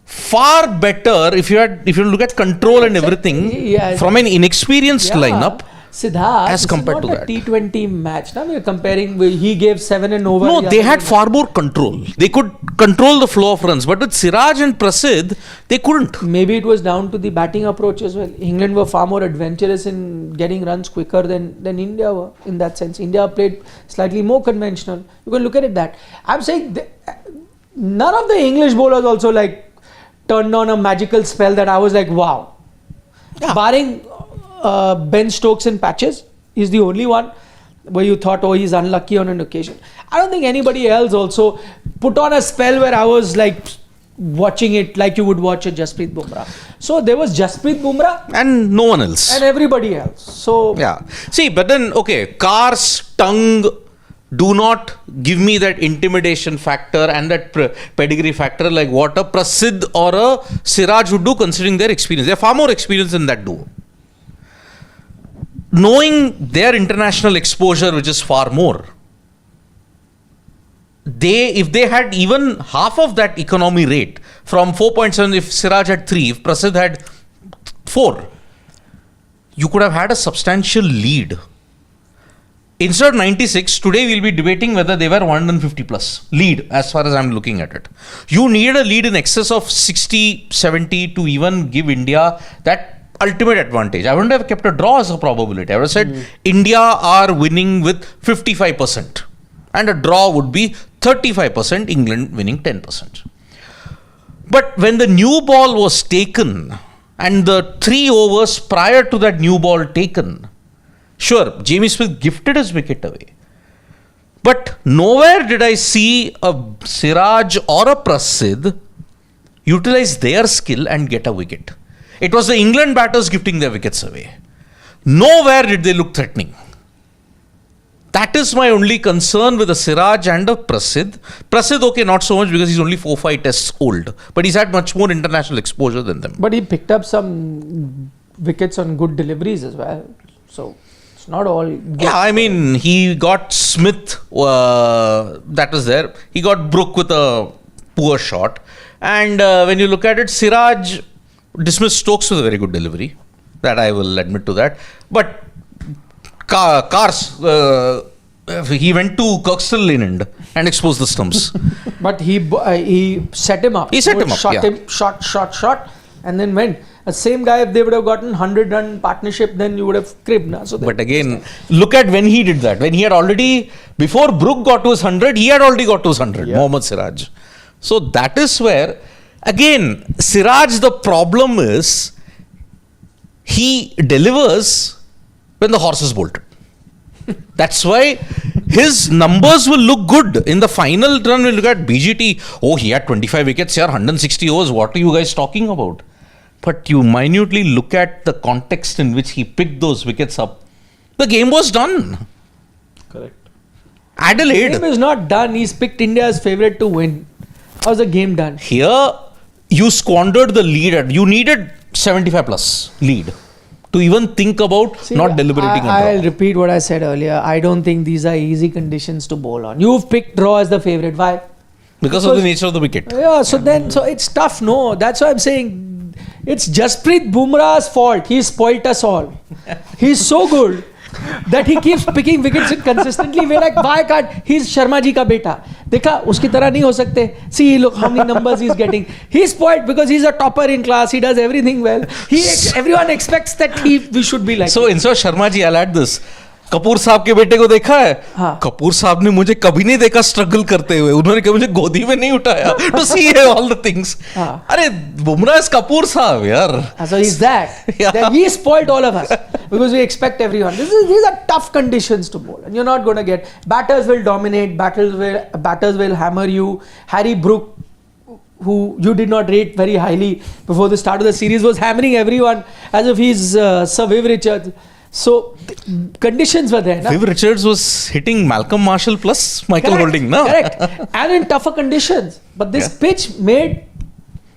far better if you look at control and everything from an inexperienced lineup. Siddharth, as compared to that. T20 match. Now we're comparing, he gave 7 and over. No, they had far more control. They could control the flow of runs, but with Siraj and Prasidh, they couldn't. Maybe it was down to the batting approach as well. England were far more adventurous in getting runs quicker than India were, in that sense. India played slightly more conventional. You can look at it that. I'm saying none of the English bowlers also turned on a magical spell that I was like, wow. Yeah. Barring Ben Stokes in patches, is the only one where you thought, he's unlucky on an occasion. I don't think anybody else also put on a spell where I was watching it like you would watch a Jasprit Bumrah. So there was Jasprit Bumrah and no one else. And everybody else. So yeah. See, but then, Carr's tongue do not give me that intimidation factor and that pedigree factor like what a Prasidh or a Siraj would do, considering their experience. They're far more experienced in that duo. Knowing their international exposure, which is far more, if they had even half of that economy rate, from 4.7, if Siraj had 3, if Prasidh had 4, you could have had a substantial lead. Instead of 96, today we'll be debating whether they were 150 plus lead, as far as I'm looking at it. You needed a lead in excess of 60, 70 to even give India that ultimate advantage. I wouldn't have kept a draw as a probability. I would have said India are winning with 55%. And a draw would be 35%, England winning 10%. But when the new ball was taken and the 3 overs prior to that new ball taken, sure, Jamie Smith gifted his wicket away. But nowhere did I see a Siraj or a Prasidh utilize their skill and get a wicket. It was the England batters gifting their wickets away. Nowhere did they look threatening. That is my only concern with a Siraj and a Prasidh. Prasidh, okay, not so much because he's only 4-5 tests old. But he's had much more international exposure than them. But he picked up some wickets on good deliveries as well. So it's not all good. Yeah, I mean, he got Smith, that was there. He got Brook with a poor shot. And when you look at it, Siraj dismissed Stokes with a very good delivery. That I will admit to that. But Cars, he went to Kirkstall Lane and exposed the stumps. But he set him up. He set him up, Shot yeah. him, shot, and then went. The same guy, if they would have gotten 100-run partnership, then you would have cribbed. Na? So But again, look at when he did that. When he had already, before Brook got to his 100, he had already got to his 100, Mohammad Siraj. So that is where, again, Siraj, the problem is, he delivers when the horse is bolted. That's why his numbers will look good. In the final run, we'll look at BGT. Oh, he had 25 wickets here, 160 overs. What are you guys talking about? But you minutely look at the context in which he picked those wickets up. The game was done. Correct. Adelaide. The game is not done. He's picked India as favourite to win. How's the game done? Here, you squandered the lead. You needed 75 plus lead to even think about not deliberating. I'll repeat what I said earlier. I don't think these are easy conditions to bowl on. You've picked draw as the favourite. Why? Because of the nature of the wicket. Yeah, so it's tough, no. That's why I'm saying it's Jasprit Bumrah's fault. He spoilt us all. He's so good that he keeps picking wickets consistently. We're like, why can't? He's Sharma ji ka beta. Dekha, uski tarah nahi ho sakte. See, look how many numbers he's getting. He's spoiled because he's a topper in class. He does everything well. Everyone expects that we should be like. So instead of Sharma ji, I'll add this. Kapoor साहब के बेटे को देखा है? हाँ. कपूर साहब ने मुझे कभी नहीं देखा स्ट्रगल करते हुए. उन्होंने कभी मुझे गोदी में नहीं उठाया. To see all the things. हाँ. अरे बुमराह is कपूर साहब यार. So he's that. Yeah. That he spoiled all of us because we expect everyone. These are tough conditions to bowl, and you're not going to get. Batters will dominate. Batters will hammer you. Harry Brook, who you did not rate very highly before the start of the series, was hammering everyone as if he's Sir Viv Richards. So conditions were there. Viv Richards was hitting Malcolm Marshall plus Michael Correct. Holding. No? Correct. And in tougher conditions. But this pitch made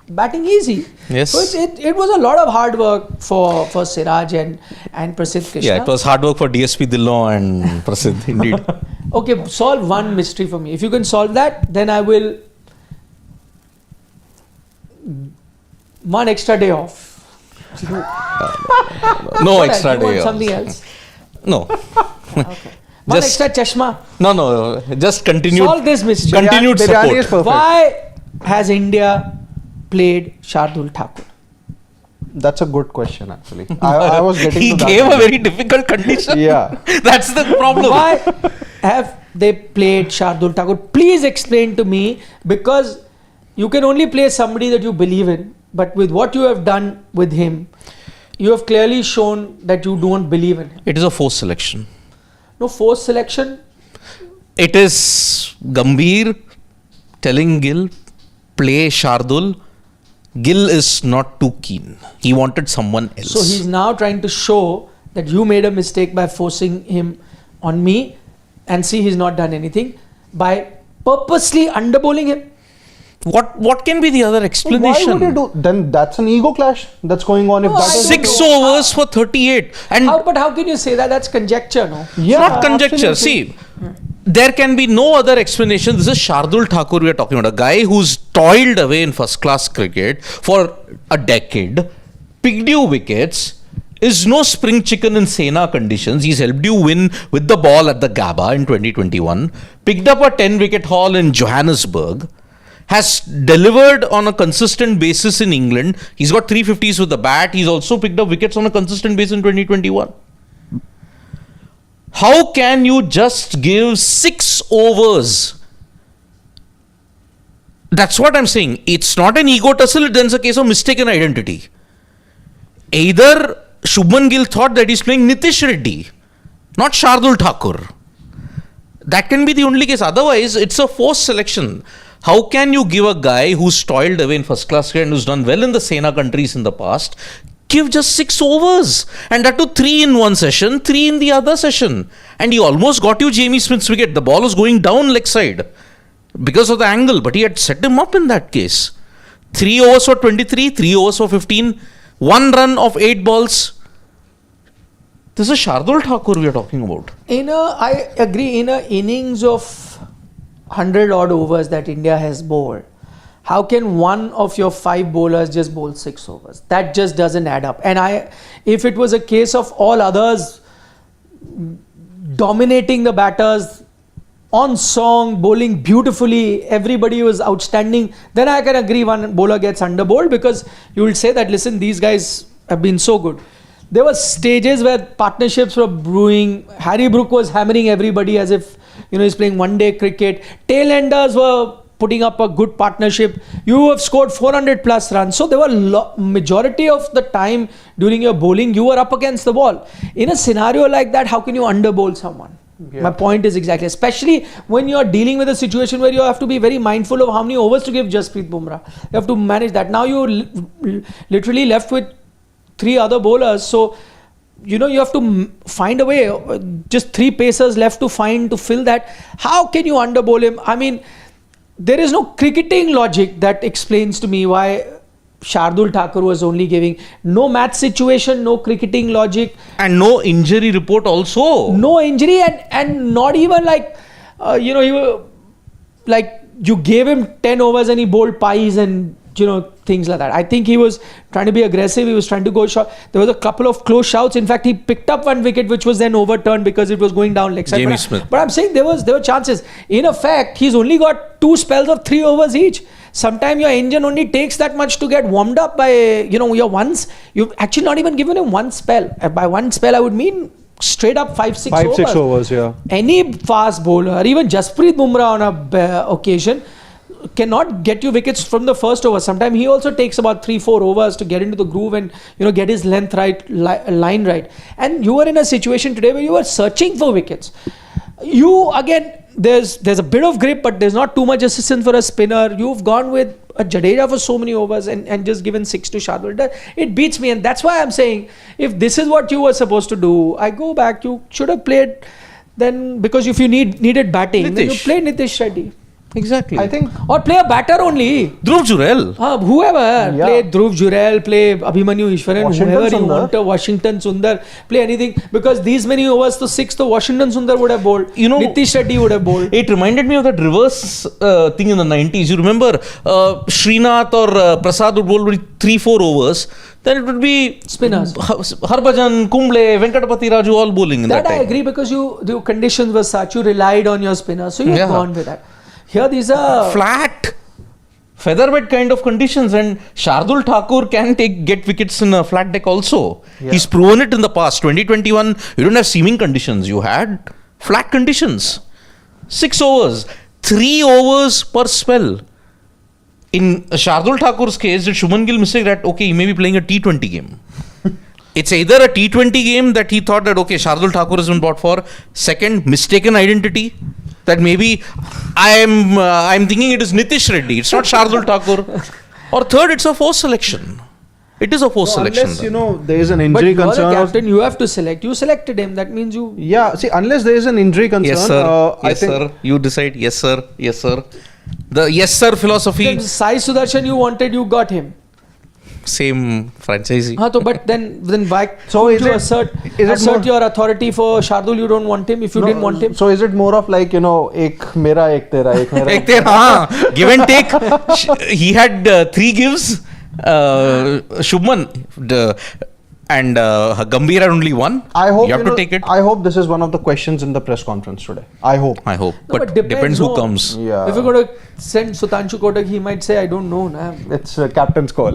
batting easy. Yes. So it was a lot of hard work for Siraj and Prasidh Krishna. Yeah, it was hard work for DSP Dillon and Prasidh, indeed. Okay, solve one mystery for me. If you can solve that, then I will one extra day off. No What extra else? You want day. something else? No. Okay. One extra chashma. No. Just continued. Solve this mystery. Continued Biryani is support. perfect. Why has India played Shardul Thakur? That's a good question, actually. I was getting He to that. gave a very difficult condition. Yeah. That's the problem. Why have they played Shardul Thakur? Please explain to me, because you can only play somebody that you believe in, but with what you have done with him, you have clearly shown that you don't believe in him. It is a forced selection. No forced selection. It is Gambhir telling Gill, play Shardul. Gill is not too keen. He wanted someone else. So he's now trying to show that you made a mistake by forcing him on me, and see he's not done anything by purposely underbowling him. What can be the other explanation? Why would you do? Then that's an ego clash that's going on. If No, that I is don't 6 know. overs for 38. And But how can you say that? That's conjecture, no? Yeah, not conjecture. absolutely. See, there can be no other explanation. This is Shardul Thakur we are talking about. A guy who's toiled away in first class cricket for a decade, picked you wickets, is no spring chicken in Sena conditions. He's helped you win with the ball at the Gabba in 2021, picked up a 10 wicket haul in Johannesburg, has delivered on a consistent basis in England. He's got 350s with the bat. He's also picked up wickets on a consistent basis in 2021. How can you just give 6 overs? That's what I'm saying. It's not an ego tussle, then it's a case of mistaken identity. Either Shubman Gill thought that he's playing Nitish Reddy, not Shardul Thakur. That can be the only case. Otherwise, it's a forced selection. How can you give a guy who's toiled away in first class cricket and who's done well in the Sena countries in the past, give just 6 overs? And that to 3 in one session, 3 in the other session. And he almost got you Jamie Smith's wicket. The ball was going down leg side because of the angle, but he had set him up in that case. 3 overs for 23, 3 overs for 15, 1 run of 8 balls. This is Shardul Thakur we are talking about. I agree, in an innings of 100 odd overs that India has bowled, how can one of your 5 bowlers just bowl 6 overs? That just doesn't add up. And if it was a case of all others dominating the batters, on song, bowling beautifully, everybody was outstanding, then I can agree one bowler gets under bowled, because you will say that, listen, these guys have been so good. There were stages where partnerships were brewing. Harry Brook was hammering everybody as if he's playing one-day cricket. Tailenders were putting up a good partnership. You have scored 400 plus runs. So there were majority of the time during your bowling, you were up against the ball. In a scenario like that, how can you under bowl someone? Yeah. My point is exactly, especially when you are dealing with a situation where you have to be very mindful of how many overs to give Jasprit Bumrah. You have to manage that. Now you literally left with 3 other bowlers, so you have to find a way. Just 3 pacers left to fill that. How can you under bowl him? I mean, there is no cricketing logic that explains to me why Shardul Thakur was only giving. No match situation, no cricketing logic. And no injury report also. No injury, and not even like, you gave him 10 overs and he bowled pies and, things like that. I think he was trying to be aggressive. He was trying to go short. There was a couple of close shouts. In fact, he picked up 1 wicket, which was then overturned because it was going down leg side. Jamie Smith. But I'm saying there were chances. In effect, he's only got 2 spells of 3 overs each. Sometimes your engine only takes that much to get warmed up by, your ones. You've actually not even given him 1 spell. By 1 spell, I would mean straight up 5-6 overs. 5-6 overs, yeah. Any fast bowler, even Jasprit Bumrah on a occasion, cannot get you wickets from the first over. Sometimes he also takes about 3-4 overs to get into the groove and get his length right, line right. And you were in a situation today where you were searching for wickets. You again, there's a bit of grip, but there's not too much assistance for a spinner. You've gone with a Jadeja for so many overs and just given 6 to Shardul. It beats me, and that's why I'm saying, if this is what you were supposed to do, I go back. You should have played then, because if you needed batting, then you play Nitish Reddy. Exactly. I think, or play a batter only. Dhruv Jurel. Whoever. Play Dhruv Jurel, play Abhimanyu Ishwaran, whoever you want. Washington Sundar, play anything. Because these many overs to 6, the Washington Sundar would have bowled. Nitish Reddy would have bowled. It reminded me of that reverse thing in the 90s. You remember Srinath or Prasad would bowl with 3-4 overs. Then it would be spinners. Harbhajan, Kumble, Venkatapati Raju all bowling in that time. I agree, because the conditions were such. You relied on your spinners. So you've gone with that. Here these are flat, featherweight kind of conditions, and Shardul Thakur can get wickets in a flat deck also. Yeah. He's proven it in the past. 2021, you don't have seaming conditions. You had flat conditions. 6 overs, 3 overs per spell. In Shardul Thakur's case, did Shubman Gill mistake that, okay, he may be playing a T20 game? It's either a T20 game that he thought that, okay, Shardul Thakur has been bought for. Second, mistaken identity. That maybe I'm thinking it is Nitish Reddy. It's not Shardul Thakur. Or third, it's a forced selection. It is a forced selection. Unless, there is an injury concern. But you're the captain, you have to select. You selected him. That means you... Yeah, see, unless there is an injury concern... Yes, sir. Yes, sir. You decide. Yes, sir. Yes, sir. The yes, sir philosophy... Then Sai Sudarshan you wanted, you got him. Same franchisee. But then why assert your authority for Shardul? You don't want him if you didn't want him. So is it more of like, ek mera, ek tera, ek mera? Ek tera, give and take. He had 3 gives. Shubman, and Gambhir had only one. I hope you have to take it. I hope this is one of the questions in the press conference today. I hope. No, but depends, depends who comes. Yeah. If you're going to send Sudhanshu Kotak, he might say, I don't know. Nah. It's a captain's call.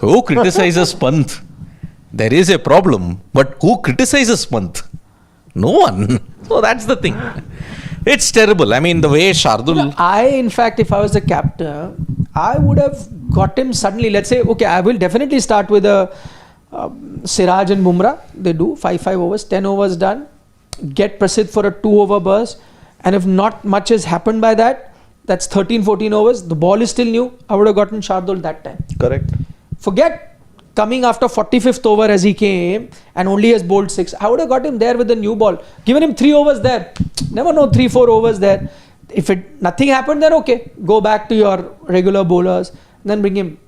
Who criticizes Pant? There is a problem, but who criticizes Pant? No one. So that's the thing. It's terrible. I mean, the way Shardul. In fact, if I was the captain, I would have got him suddenly. Let's say, okay, I will definitely start with a Siraj and Bumrah. They do 5 overs, 10 overs done. Get Prasidh for a 2-over burst. And if not much has happened by that, that's 13-14 overs. The ball is still new. I would have gotten Shardul that time. Correct. Forget coming after 45th over as he came and only has bowled 6. I would have got him there with the new ball. Given him 3 overs there. Never know 3-4 overs there. If nothing happened, then okay. Go back to your regular bowlers. Then bring him.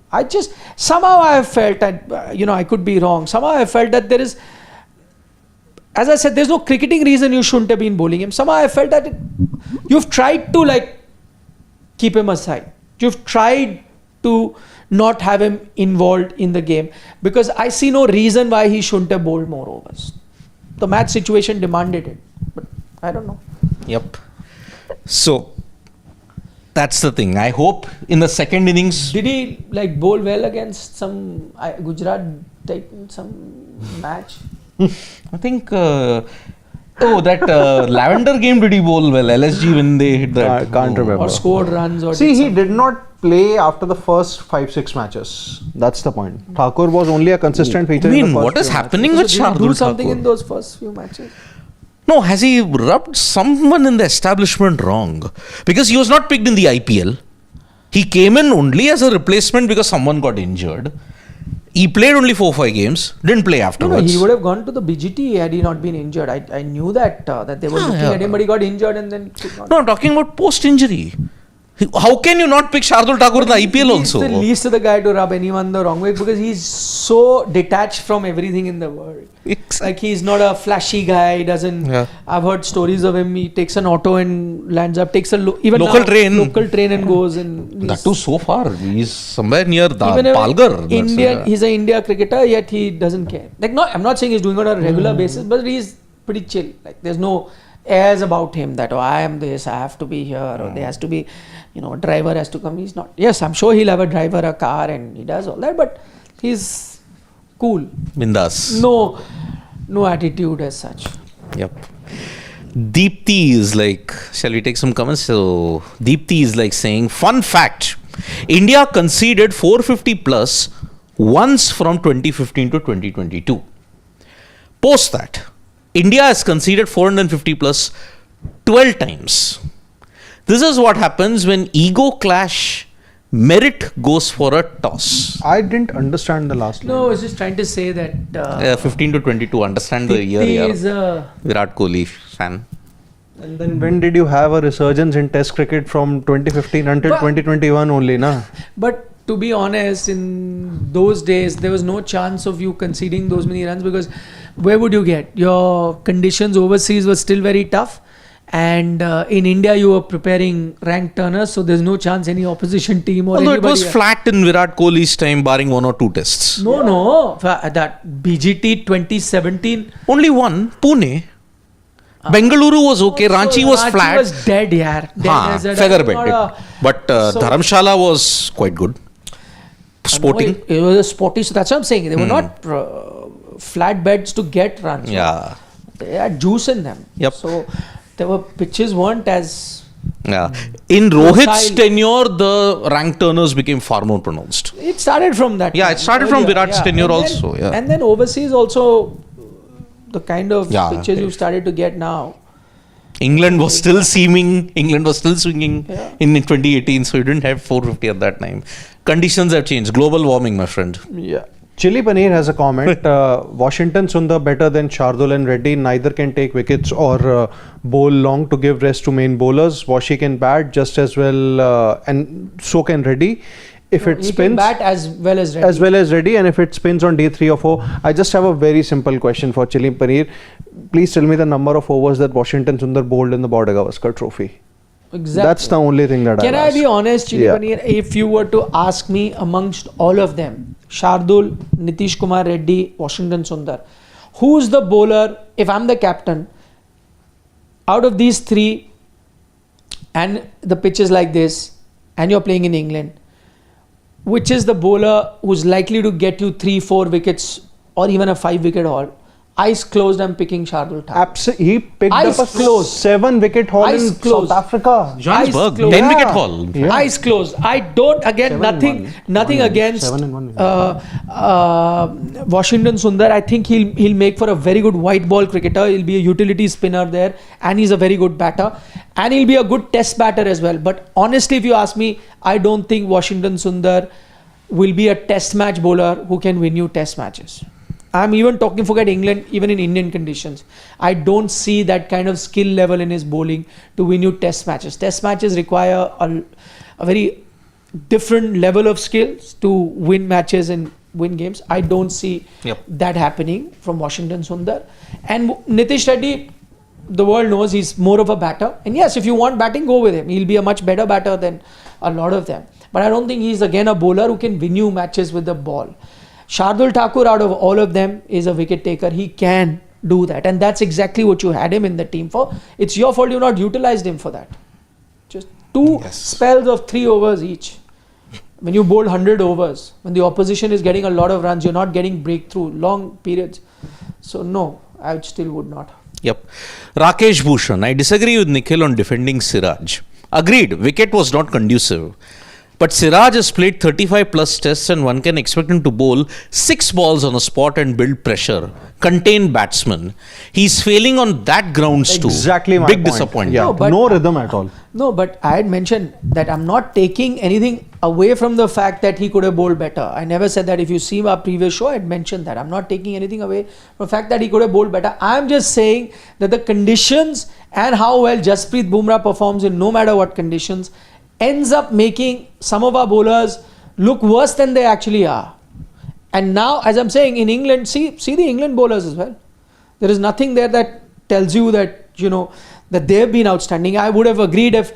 Somehow I have felt that, I could be wrong. Somehow I felt that there is, as I said, there's no cricketing reason you shouldn't have been bowling him. Somehow I felt that you've tried to keep him aside. You've tried to not have him involved in the game because I see no reason why he shouldn't have bowled more overs. The match situation demanded it, but I don't know. Yep. So that's the thing. I hope in the second innings. Did he bowl well against some Gujarat Titans, some match? I think. That Lavender game, did he bowl well? LSG when they hit that. Can't remember. Or scored runs or See, he did not play after the first 5-6 matches. That's the point. Thakur was only a consistent feature. I mean, in the first what is few happening matches. with Did he do Shardul something Thakur? in those first few matches? No, has he rubbed someone in the establishment wrong? Because he was not picked in the IPL. He came in only as a replacement because someone got injured. He played only 4-5 games, didn't play afterwards. No, he would have gone to the BGT had he not been injured. I knew that they were looking at him, but he got injured and then could not. No, I'm talking about post-injury. How can you not pick Shardul Thakur in the IPL also? He's the least of the guy to rub anyone the wrong way because he's so detached from everything in the world. He's not a flashy guy. He doesn't. Yeah. I've heard stories of him. He takes an auto and lands up. Takes a local train and goes. And that too so far. He's somewhere near even Palghar. He's an India cricketer, yet he doesn't care. I'm not saying he's doing it on a regular basis, but he's pretty chill. There's no airs about him that I am this, I have to be here, or there has to be, a driver has to come. He's not. Yes, I'm sure he'll have a driver, a car, and he does all that, but he's cool. Bindas. No attitude as such. Yep. Deepthi is shall we take some comments? So, Deepthi is saying, fun fact, India conceded 450 plus once from 2015 to 2022. Post that, India has conceded 450 plus 12 times. This is what happens when ego clash, merit goes for a toss. I didn't understand the last line. No, I was just trying to say that 15 to 22, understand the year here. is Virat Kohli fan. And then when did you have a resurgence in Test cricket from 2015 until 2021 only, na? But to be honest, in those days, there was no chance of you conceding those many runs because where would you get? Your conditions overseas were still very tough. And in India, you were preparing ranked turners, so there's no chance any opposition team or Although anybody. it was flat in Virat Kohli's time, barring 1 or 2 tests. No. That BGT 2017. Only one, Pune. Bengaluru was okay, Ranchi was flat. Ranchi was dead, yaar. Dead Feather bed. But Dharamshala was quite good. Sporting. It was a sporty, so that's what I'm saying. They were not flat beds to get runs. Yeah. They had juice in them. Yep. So pitches weren't as. Yeah. In Rohit's tenure, the rank turners became far more pronounced. It started from that. Yeah, it started from Virat's tenure also. Yeah. And then overseas also, the kind of pitches you've started to get now. England was still swinging in 2018, so you didn't have 450 at that time. Conditions have changed. Global warming, my friend. Yeah. Chili Paneer has a comment. Washington Sundar better than Shardul and Reddy. Neither can take wickets or bowl long to give rest to main bowlers. Washi can bat just as well, and so can Reddy. If it spins, can bat as well as Reddy. As well as Reddy, and if it spins on day 3 or 4. I just have a very simple question for Chili Paneer. Please tell me the number of overs that Washington Sundar bowled in the Border Gavaskar Trophy. Exactly. That's the only thing that Can I be honest, Chili Yeah. Paneer? If you were to ask me amongst all of them, Shardul, Nitish Kumar Reddy, Washington Sundar, who's the bowler, if I'm the captain, out of these three, and the pitch is like this, and you're playing in England, which is the bowler who's likely to get you 3-4 wickets or even a 5-wicket haul? Eyes closed, I'm picking Shardul Thakur. He picked Eyes up a closed. 7-wicket haul Eyes in closed. South Africa. Johannesburg, closed. 10 wicket Yeah. haul. Yeah. Eyes closed. I don't, again, nothing against 7-1. Washington Sundar. I think he'll make for a very good white ball cricketer. He'll be a utility spinner there, and he's a very good batter, and he'll be a good test batter as well. But honestly, if you ask me, I don't think Washington Sundar will be a test match bowler who can win you test matches. I'm even talking, forget England, even in Indian conditions. I don't see that kind of skill level in his bowling to win you test matches. Test matches require a very different level of skills to win matches and win games. I don't see that happening from Washington Sundar. And Nitish Reddy, the world knows he's more of a batter. And yes, if you want batting, go with him. He'll be a much better batter than a lot of them. But I don't think he's again a bowler who can win you matches with the ball. Shardul Thakur, out of all of them, is a wicket taker. He can do that, and that's exactly what you had him in the team for. It's your fault you not utilized him for that. Just two spells of 3 overs each. When you bowl 100 overs, when the opposition is getting a lot of runs, you're not getting breakthrough, long periods. So no, I still would not. Yep. Rakesh Bhushan, I disagree with Nikhil on defending Siraj. Agreed, wicket was not conducive. But Siraj has played 35 plus tests and one can expect him to bowl 6 balls on a spot and build pressure, contain batsmen. He's failing on that grounds too. Exactly my Big point. disappointment. Yeah, no rhythm at all. No, but I had mentioned that I'm not taking anything away from the fact that he could have bowled better. I never said that. If you see our previous show, I had mentioned that. I'm not taking anything away from the fact that he could have bowled better. I'm just saying that the conditions and how well Jasprit Bumrah performs in no matter what conditions ends up making some of our bowlers look worse than they actually are. And now, as I'm saying, in England, see the England bowlers as well. There is nothing there that tells you that, that they've been outstanding. I would have agreed if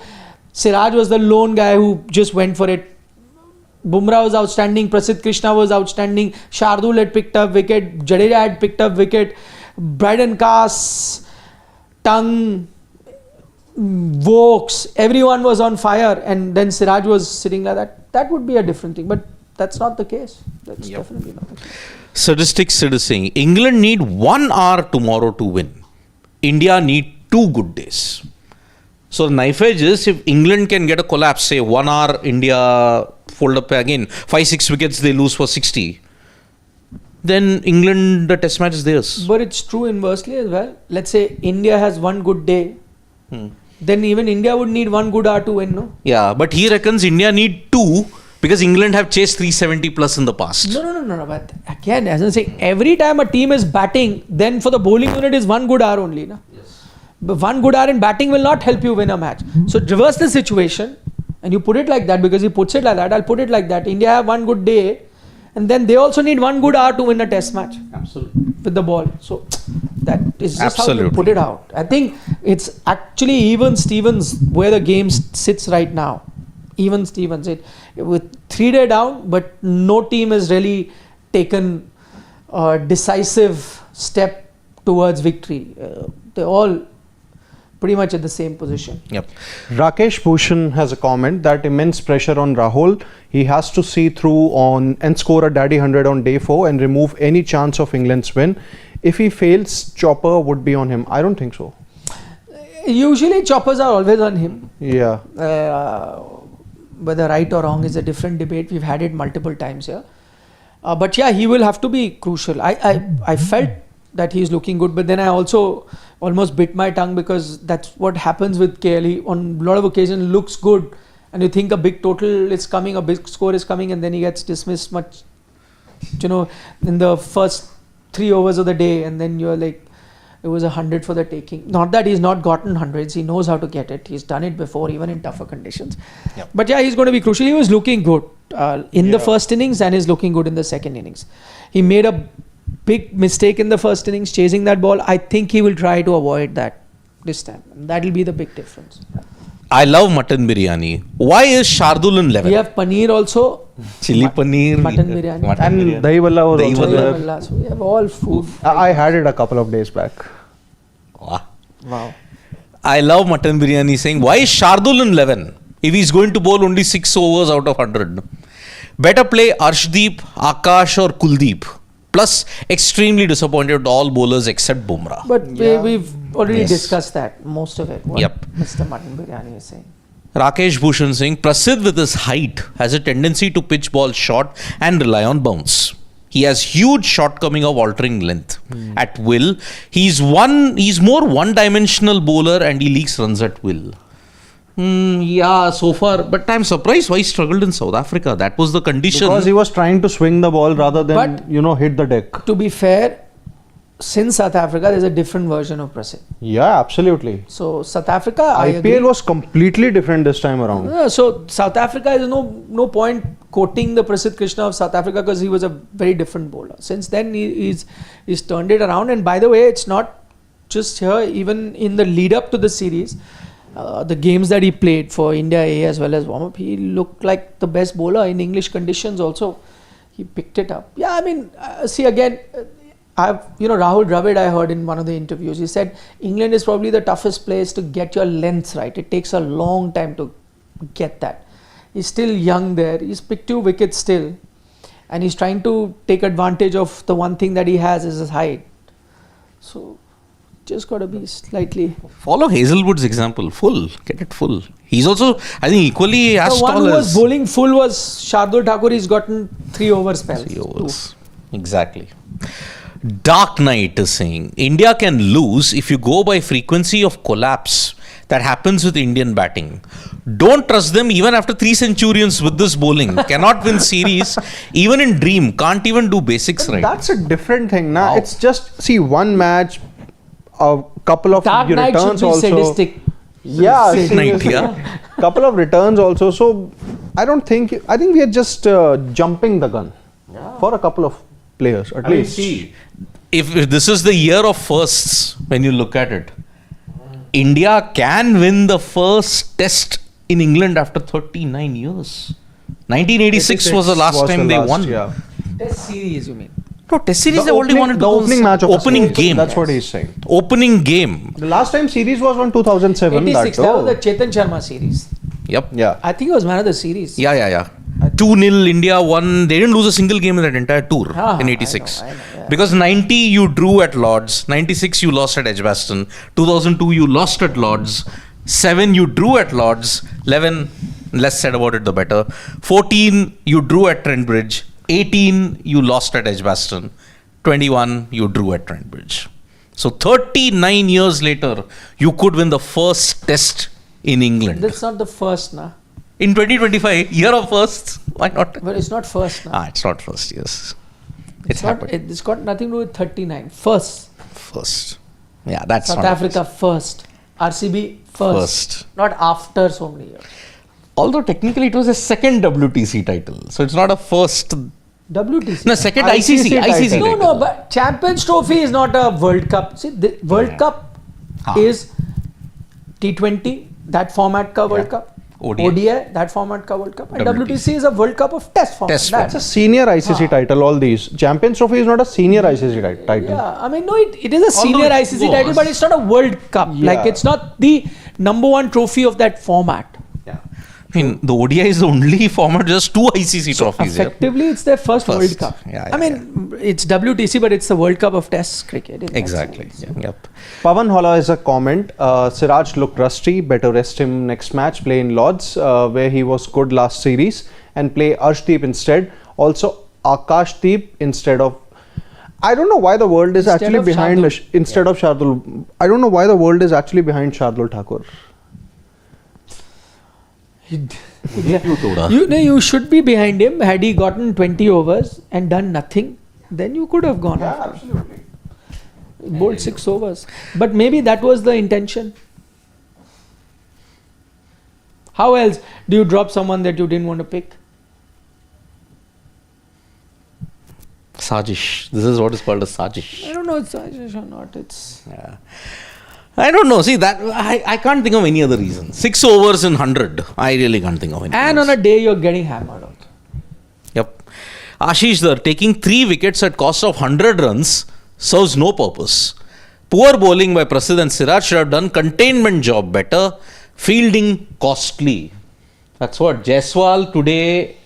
Siraj was the lone guy who just went for it. Bumrah was outstanding, Prasidh Krishna was outstanding, Shardul had picked up wicket, Jadeja had picked up wicket, Bryden Cass, Tongue, Vokes, everyone was on fire, and then Siraj was sitting like that. That would be a different thing, but that's not the case. That's definitely not the case. Sadistic Sid is saying, England need 1 hour tomorrow to win. India need 2 good days. So the knife edge is, if England can get a collapse, say 1 hour, India fold up again, 5-6 wickets they lose for 60. Then England, the test match is theirs. But it's true inversely as well. Let's say India has 1 good day. Then even India would need 1 good hour to win, no? Yeah, but he reckons India need 2 because England have chased 370 plus in the past. No. But again, as I'm saying, every time a team is batting, then for the bowling unit is 1 good hour only, no? Yes. But 1 good hour in batting will not help you win a match. So reverse the situation, and you put it like that because he puts it like that. I'll put it like that. India have 1 good day, and then they also need 1 good hour to win a test match. Absolutely. With the ball. So that is just Absolutely. how you put it out. I think it's actually even Stevens where the game sits right now. Even Stevens, with 3 days down, but no team has really taken a decisive step towards victory. They're all pretty much at the same position. Yep. Rakesh Bhushan has a comment that immense pressure on Rahul. He has to see through on and score a daddy 100 on day 4 and remove any chance of England's win. If he fails, chopper would be on him. I don't think so. Usually choppers are always on him. Yeah. Whether right or wrong is a different debate. We've had it multiple times here. But yeah, he will have to be crucial. I felt that he's looking good, but then I also almost bit my tongue because that's what happens with KL. On a lot of occasions looks good and you think a big total is coming, a big score is coming, and then he gets dismissed much, in the first 3 overs of the day, and then you're like, it was 100 for the taking. Not that he's not gotten hundreds, he knows how to get it. He's done it before, even in tougher conditions. Yep. But yeah, he's going to be crucial. He was looking good in the first innings and is looking good in the second innings. He made a big mistake in the first innings, chasing that ball. I think he will try to avoid that this time. That will be the big difference. I love mutton biryani. Why is Shardul in 11? We have paneer also. Chili paneer. Mutton biryani. And dahi valla was Dahi also valla. there. Wallah, so we have all food. I had it a couple of days back. Wow. Wow. I love mutton biryani saying, why is Shardul in 11 if he's going to bowl only 6 overs out of 100? Better play Arshdeep, Akash or Kuldeep. Plus, extremely disappointed with all bowlers except Bumrah. But we've already Yes. discussed that, most of it. What Yep. Mr. Mutton Biryani is saying. Rakesh Bhushan Singh, Prasidh with his height has a tendency to pitch balls short and rely on bounce. He has huge shortcoming of altering length at will. He's more one-dimensional bowler and he leaks runs at will. Yeah, so far. But I'm surprised why he struggled in South Africa. That was the condition. Because he was trying to swing the ball rather than, But- hit the deck. To be fair, since South Africa, there's a different version of Prasidh. Yeah, absolutely. So South Africa, I agree. IPL was completely different this time around. So South Africa is no point quoting the Prasidh Krishna of South Africa because he was a very different bowler. Since then he's turned it around. And by the way, it's not just here. Even in the lead up to the series, the games that he played for India A as well as warm up, he looked like the best bowler in English conditions. Also, he picked it up. Yeah, I mean, see again. Rahul Dravid, I heard in one of the interviews, he said England is probably the toughest place to get your length right. It takes a long time to get that. He's still young there. He's picked 2 wickets still. And he's trying to take advantage of the one thing that he has is his height. So, just got to be slightly... Follow Hazelwood's example. Full. Get it full. He's also, I think, equally as The one tall who was as... bowling full was Shardul Thakur. He's gotten 3 over spells. 3 overs. Exactly. Dark Knight is saying, India can lose if you go by frequency of collapse that happens with Indian batting. Don't trust them even after 3 centurions with this bowling. Cannot win series. Even in dream. Can't even do basics right. That's a different thing. Now Wow. it's just, see, one match, a couple of Dark Knight should returns be also. sadistic. Yeah, Knight, seriously. yeah. Couple of returns also. So I think we are just jumping the gun for a couple of players at least. See, if this is the year of firsts, when you look at it, India can win the first test in England after 39 years. 1986 was the last time they won. Yeah. Test series, you mean? No, test series they already wanted to the go opening match of the opening series. game. That's what he's saying. Opening game. The last time series was on 2007. 86, That that was the Chetan Sharma series. Yep. yeah. I think it was one of the series. Yeah. 2-0 India won. They didn't lose a single game in that entire tour in I 86. know, yeah. Because 90 you drew at Lords, 96 you lost at Edgbaston, 2002 you lost at Lords, 7 you drew at Lords, 11 less said about it the better, 14 you drew at Trent Bridge, 18 you lost at Edgbaston, 21 you drew at Trent Bridge. So 39 years later you could win the first test in England. That's not the first, na. In 2025, year of firsts, why not? But it's not first, na. It's not first, yes. It's not. It's got nothing to do with 39. First. First. Yeah, that's South not Africa first. RCB first. Not after so many years. Although technically it was a second WTC title. So it's not a first. WTC. No, second ICC ICC title. title. No, but Champions Trophy is not a World Cup. See, the World Cup is T20, that format ka World Cup. ODI, that format ka World Cup. And WTC is a World Cup of test format. Test format. It's a senior ICC title, all these. Champions Trophy is not a senior ICC title. Yeah, I mean, no, it is a senior Although it ICC title, was. but it's not a World Cup. Yeah. Like, it's not the number 1 trophy of that format. Yeah. I mean, the ODI is the only format, just 2 ICC trophies here. Effectively, it's their first World First. Cup. Yeah, I mean, it's WTC, but it's the World Cup of Test cricket. in that Exactly. sense. Yep. Pavan Holla is a comment. Siraj looked rusty. Better rest him next match. Play in Lords, where he was good last series, and play Arshdeep instead. Also, Akashdeep instead of. I don't know why the world is Instead actually of behind Shardul. instead of Shardul. I don't know why the world is actually behind Shardul Thakur. You should be behind him. Had he gotten 20 overs and done nothing, then you could have gone after. Absolutely. Bowled 6 overs. But maybe that was the intention. How else do you drop someone that you didn't want to pick? Sajish. This is what is called a Sajish. I don't know it's Sajish or not. It's Yeah. I don't know. See, that I can't think of any other reason. 6 overs in 100. I really can't think of any. And on a day you're getting hammered out. Yep. Ashish Dhar taking 3 wickets at cost of 100 runs serves no purpose. Poor bowling by Prasidh and Siraj should have done containment job better. Fielding costly. That's what Jaiswal today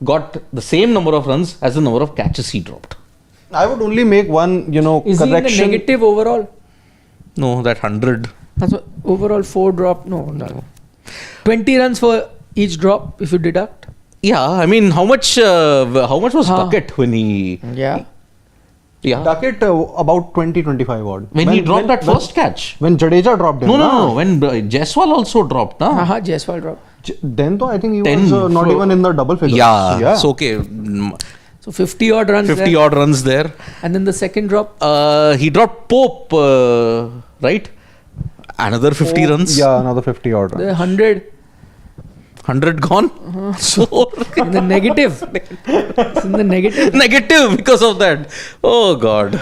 got the same number of runs as the number of catches he dropped. I would only make one, Is correction. he in the negative overall? No, that 100. That's what, overall 4 drop? No. 20 runs for each drop if you deduct? Yeah, I mean, how much was Duckett when he... Yeah. Yeah. Duckett about 20-25 odd. When he dropped that first catch. When Jadeja dropped him. No. When Jaiswal also dropped, na? Jaiswal drop. Then though I think he 10 was not even in the double figures. Yeah. So okay. So 50 odd runs 50 there. odd runs there. And then the second drop? He dropped Pope, right? Another 50 runs. Yeah, another 50 odd runs. The 100. 100 gone. So In the negative. It's in the negative. negative because of that. Oh God.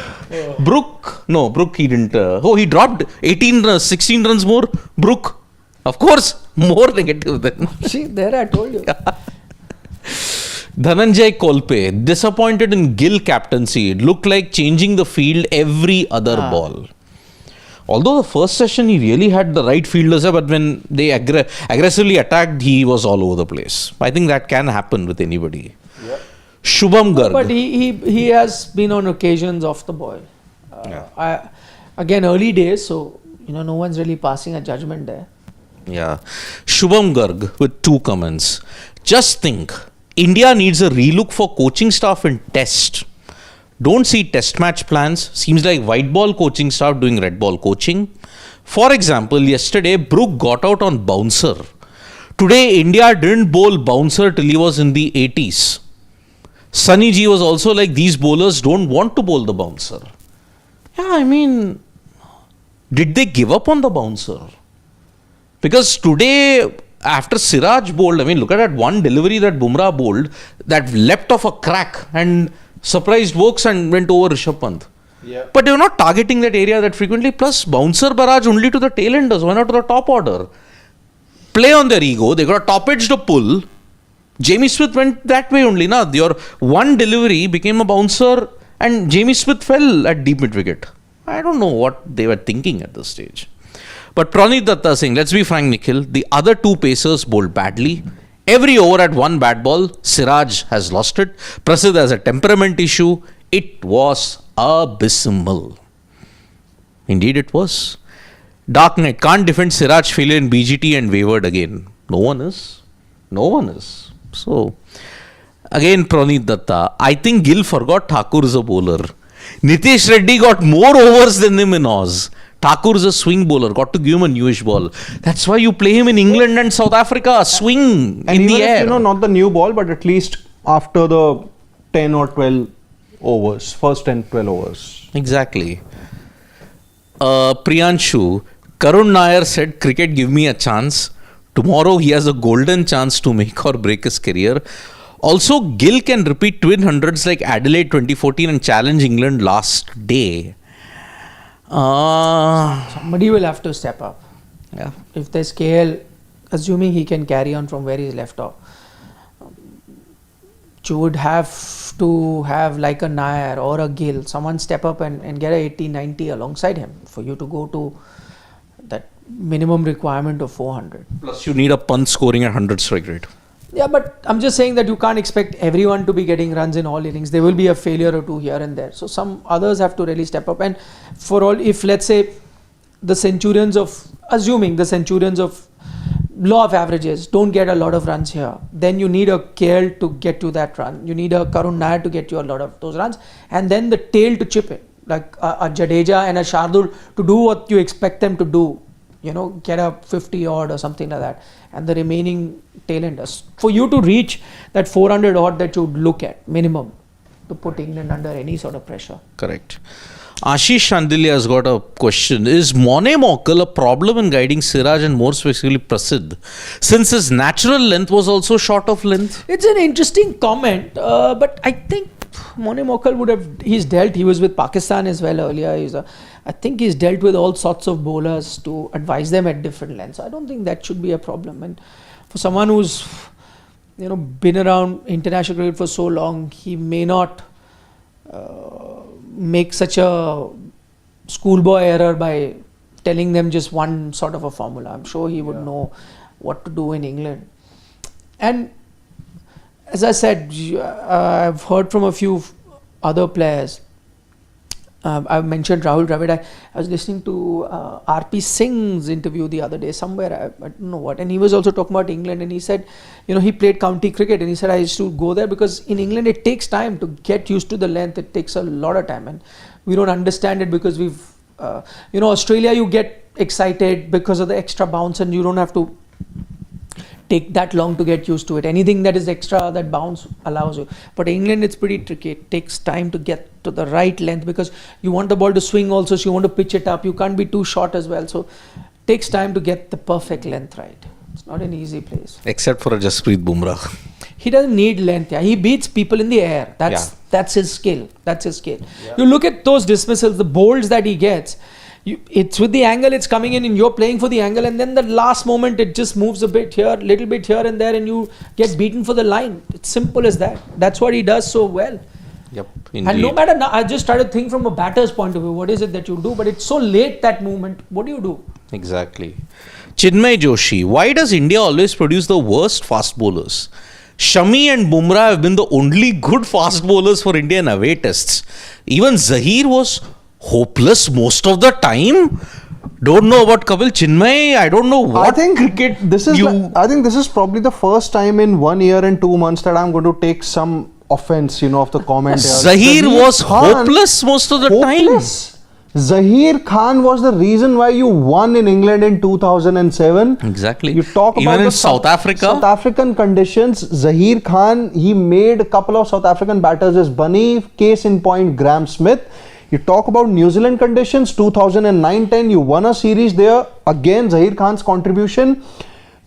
Brook he didn't. He dropped 16 runs more. Brook. Of course, more negative then. See, there I told you. Dhananjay Kolpe, disappointed in Gill captaincy. It looked like changing the field every other ball. Although the first session he really had the right fielders, but when they aggressively attacked, he was all over the place. I think that can happen with anybody. Yeah. Shubham Garg. But he has been on occasions off the ball. Again, early days, so no one's really passing a judgment there. Yeah. Shubham Garg with 2 comments. Just think, India needs a relook for coaching staff in test. Don't see test match plans. Seems like white ball coaching staff doing red ball coaching. For example, yesterday Brook got out on bouncer. Today India didn't bowl bouncer till he was in the 80s. Sunny G was also like, these bowlers don't want to bowl the bouncer. Yeah, I mean, did they give up on the bouncer? Because today, after Siraj bowled, I mean, look at that one delivery that Bumrah bowled that leapt off a crack and surprised Vokes and went over Rishabh Pant. Yeah. But they were not targeting that area that frequently. Plus, bouncer barrage only to the tail-enders. Why not to the top order? Play on their ego. They got a top-edge to pull. Jamie Smith went that way only. Na? Your one delivery became a bouncer and Jamie Smith fell at deep mid-wicket. I don't know what they were thinking at this stage. But Praneeth Datta saying, let's be frank, Nikhil, the other 2 pacers bowled badly. Every over at 1 bad ball, Siraj has lost it. Prasidh has a temperament issue. It was abysmal. Indeed it was. Dark Knight can't defend Siraj failure in BGT and wavered again. No one is. So, again Praneeth Datta, I think Gill forgot Thakur is a bowler. Nitesh Reddy got more overs than him in Oz. Thakur is a swing bowler, got to give him a newish ball. That's why you play him in England and South Africa, swing And in even the if, air. not the new ball, but at least after the 10 or 12 overs, first 10, 12 overs. Exactly. Priyanshu, Karun Nair said, cricket give me a chance. Tomorrow he has a golden chance to make or break his career. Also, Gill can repeat twin hundreds like Adelaide 2014 and challenge England last day. Somebody will have to step up. Yeah. If there's KL, assuming he can carry on from where he's left off, you would have to have like a Nair or a Gill, someone step up and get a 80-90 alongside him for you to go to that minimum requirement of 400. Plus, you need a punt scoring at 100 strike rate. Yeah, but I'm just saying that you can't expect everyone to be getting runs in all innings. There will be a failure or 2 here and there. So some others have to really step up. And for all, if let's say assuming the Centurions of law of averages don't get a lot of runs here, then you need a KL to get you that run. You need a Karun Nair to get you a lot of those runs. And then the tail to chip in, like a Jadeja and a Shardul to do what you expect them to do. Get a 50 odd or something like that. And the remaining tail-enders. For you to reach that 400 odd that you would look at, minimum, to put England under any sort of pressure. Correct. Ashish Shandilia has got a question. Is monomocle a problem in guiding Siraj and more specifically Prasidh, since his natural length was also short of length? It's an interesting comment, but I think Mone Mokal would have, he's dealt, he was with Pakistan as well earlier. I think he's dealt with all sorts of bowlers to advise them at different lengths. I don't think that should be a problem. And for someone who's, been around international cricket for so long, he may not make such a schoolboy error by telling them just one sort of a formula. I'm sure he would know what to do in England. And as I said, I've heard from a few other players. I've mentioned Rahul Dravid. I was listening to RP Singh's interview the other day somewhere, I don't know what, and he was also talking about England, and he said, he played county cricket, and he said, I used to go there because in England it takes time to get used to the length. It takes a lot of time, and we don't understand it because we've, Australia, you get excited because of the extra bounce, and you don't have to take that long to get used to it. Anything that is extra, that bounce allows you. But England, it's pretty tricky. It takes time to get to the right length because you want the ball to swing also, so you want to pitch it up. You can't be too short as well. So it takes time to get the perfect length right. It's not an easy place. Except for a Jasprit Bumrah. He doesn't need length. Yeah. He beats people in the air. That's his skill. Yeah. You look at those dismissals, the bolds that he gets. It's with the angle, it's coming in, and you're playing for the angle, and then the last moment it just moves a bit here, little bit here and there, and you get beaten for the line. It's simple as that. That's what he does so well. Yep, indeed. And no matter now, I just started thinking from a batter's point of view, what is it that you do? But it's so late, that movement. What do you do? Exactly. Chinmay Joshi, why does India always produce the worst fast bowlers? Shami and Bumrah have been the only good fast bowlers for India in away tests. Even Zaheer was hopeless most of the time. Don't know about Kapil. Chinmay, I don't know what I think this is probably the first time in 1 year and 2 months that I'm going to take some offense, of the comment. Zaheer was hopeless most of the time. Zaheer Khan was the reason why you won in England in 2007. Exactly. You talk even about in the South Africa. South African conditions. Zaheer Khan, he made a couple of South African batters as bunny. Case in point, Graham Smith. You talk about New Zealand conditions, 2009-10, you won a series there. Again, Zaheer Khan's contribution.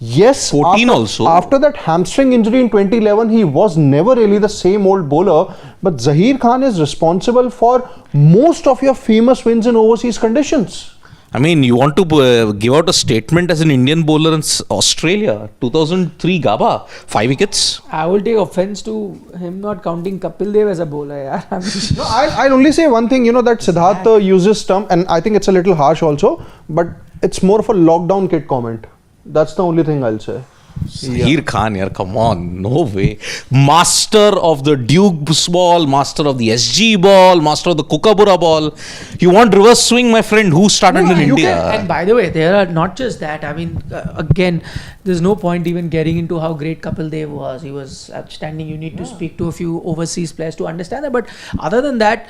Yes, 14 also. After that hamstring injury in 2011, he was never really the same old bowler. But Zaheer Khan is responsible for most of your famous wins in overseas conditions. I mean, you want to give out a statement as an Indian bowler in Australia, 2003 Gaba, 5 wickets. I will take offense to him not counting Kapil Dev as a bowler. No, I'll only say one thing, that Siddharth uses Stump, and I think it's a little harsh also, but it's more of a lockdown kid comment. That's the only thing I'll say. Zaheer Khan, yaar, come on, no way. Master of the Duke's ball, master of the SG ball, master of the Kookaburra ball. You want reverse swing, my friend? Who started in India? And by the way, there are not just that. I mean, again, there's no point even getting into how great Kapil Dev was. He was outstanding. You need to speak to a few overseas players to understand that. But other than that,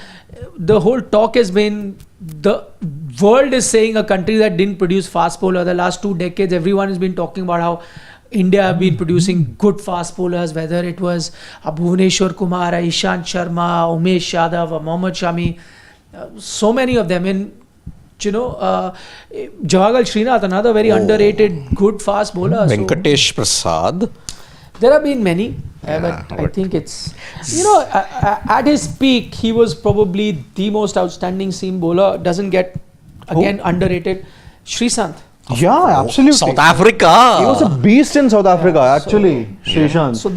the whole talk has been, the world is saying a country that didn't produce fast bowler. The last 2 decades, everyone has been talking about how India have been producing good fast bowlers, whether it was Bhuvneshwar Kumar, Ishant Sharma, Umesh Yadav, Mohammad Shami, so many of them. And Jawaharlal Srinath, another very underrated good fast bowler. Venkatesh Prasad. There have been many, but I think it's, at his peak, he was probably the most outstanding seam bowler. Doesn't get, again, underrated. Sreesanth. Yeah, absolutely. South Africa. He was a beast in South Africa, actually, Sreesanth. So,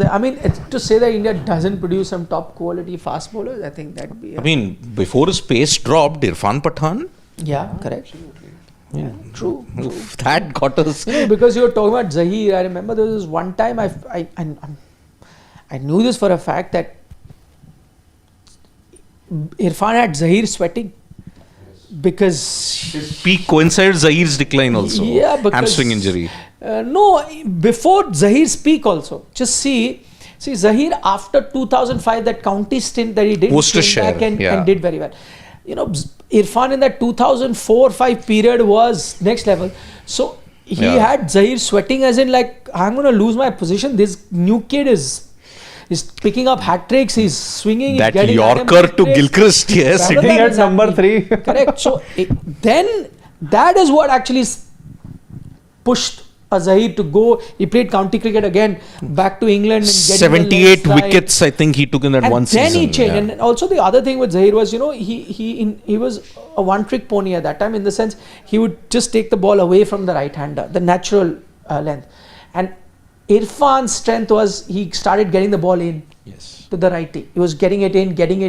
to say that India doesn't produce some top quality fast bowlers, I think that would be... I mean, before his pace dropped, Irfan Pathan. Yeah, correct. Yeah, true. That got us... because you were talking about Zaheer, I remember there was one time I knew this for a fact that Irfan had Zaheer sweating. Because his peak coincided Zaheer's decline also. Yeah, because hamstring injury. No, before Zaheer's peak also. Just see Zaheer after 2005, that county stint that he did, Worcestershire, came back and did very well. Irfan in that 2004-5 period was next level. So he had Zaheer sweating as in like, I'm going to lose my position. This new kid is picking up hat tricks, he's swinging, that he's getting Yorker to Gilchrist, yes. Sitting at number 3. Correct. So then that is what actually pushed Zahir to go. He played county cricket again, back to England. And getting 78 the lens wickets, I think he took in that and one then season. he changed. Yeah. And also the other thing with Zahir was, he was a one-trick pony at that time, in the sense he would just take the ball away from the right-hander, the natural length. And Irfan's strength was he started getting the ball in to the righty. He was getting it in, getting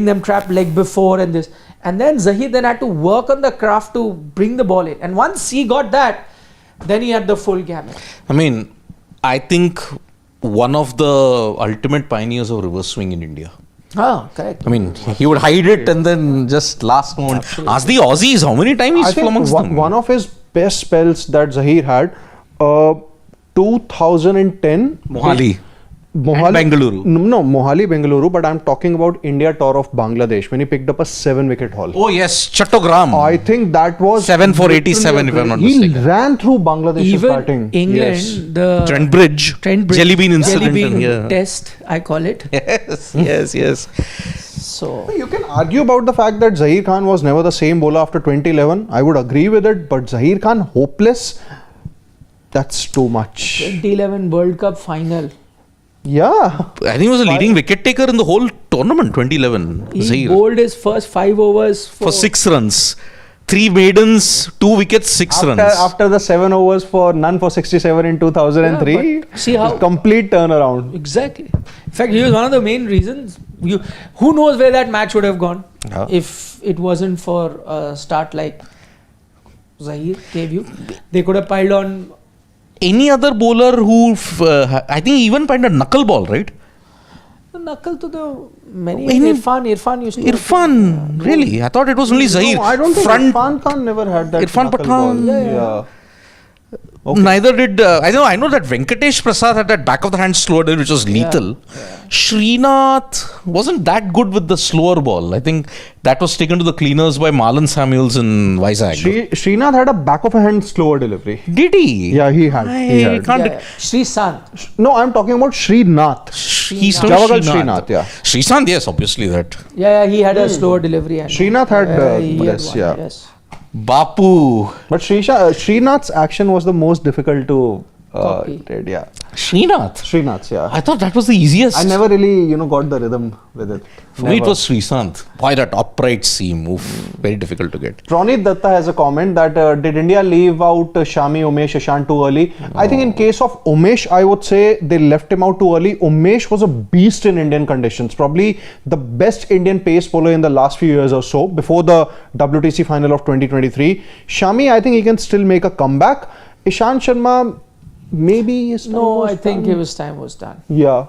them trapped leg before and this. And then Zahir then had to work on the craft to bring the ball in. And once he got that, then he had the full gamut. I mean, I think one of the ultimate pioneers of reverse swing in India. Ah, correct. I mean, he would hide it and then just last moment. Ask the Aussies how many times I he's think amongst them. one of his best spells that Zahir had, 2010. Mohali. Mohali, Bengaluru. No, Mohali, Bengaluru, but I'm talking about India tour of Bangladesh when he picked up a 7-wicket haul. Oh yes, Chattogram. I think that was 7 for 87 if I'm not he mistaken. ran through Bangladesh's Even batting. England, Yes. the Trent Bridge. Jelly bean incident. Yeah. test, I call it. Yes. So You can argue about the fact that Zahir Khan was never the same bowler after 2011. I would agree with it, but Zahir Khan hopeless, that's too much. 2011 World Cup final. Yeah. I think he was a leading wicket taker in the whole tournament, 2011. He Zaire. bowled his first 5 overs For 6 runs. 3 maidens, 2 wickets, 6 runs. After the 7 overs for none for 67 in 2003, Yeah, but see how- complete turnaround. Exactly. In fact, he was one of the main reasons. Who knows where that match would have gone if it wasn't for a start like Zahir gave you. They could have piled on. Any other bowler who, I think he even pinned a knuckleball, right? The knuckle to the many. Any- Irfan used to. Irfan, really? I thought it was only Zahir. No, I don't think Front, Irfan Khan never had that. Irfan knuckle Pathan. ball. Yeah. Okay. Neither did I know that Venkatesh Prasad had that back of the hand slower which was lethal. Srinath wasn't that good with the slower ball. I think that was taken to the cleaners by Marlon Samuels in Vizag. Srinath had a back of a hand slower delivery. Did he? Yeah, he had. He I had. can't. Sri Sant. No, I'm talking about Srinath. He's not Javagal Srinath. Srinath, yeah. Srishant, yes, obviously that. Yeah, he had a slower delivery. And Srinath had he had less, one, yeah. Yes. Bapu. But Srinath's action was the most difficult to Copy. read, yeah. Srinath. Srinath's, yeah. I thought that was the easiest. I never really, got the rhythm with it. For me, it was Srishant. Why that upright seam? Oof, very difficult to get. Ronit Datta has a comment that did India leave out Shami, Umesh, Ishant too early? I think in case of Umesh, I would say they left him out too early. Umesh was a beast in Indian conditions. Probably the best Indian pace bowler in the last few years or so, before the WTC final of 2023. Shami, I think he can still make a comeback. Ishant Sharma, maybe his time was I think done. his time was done. Yeah.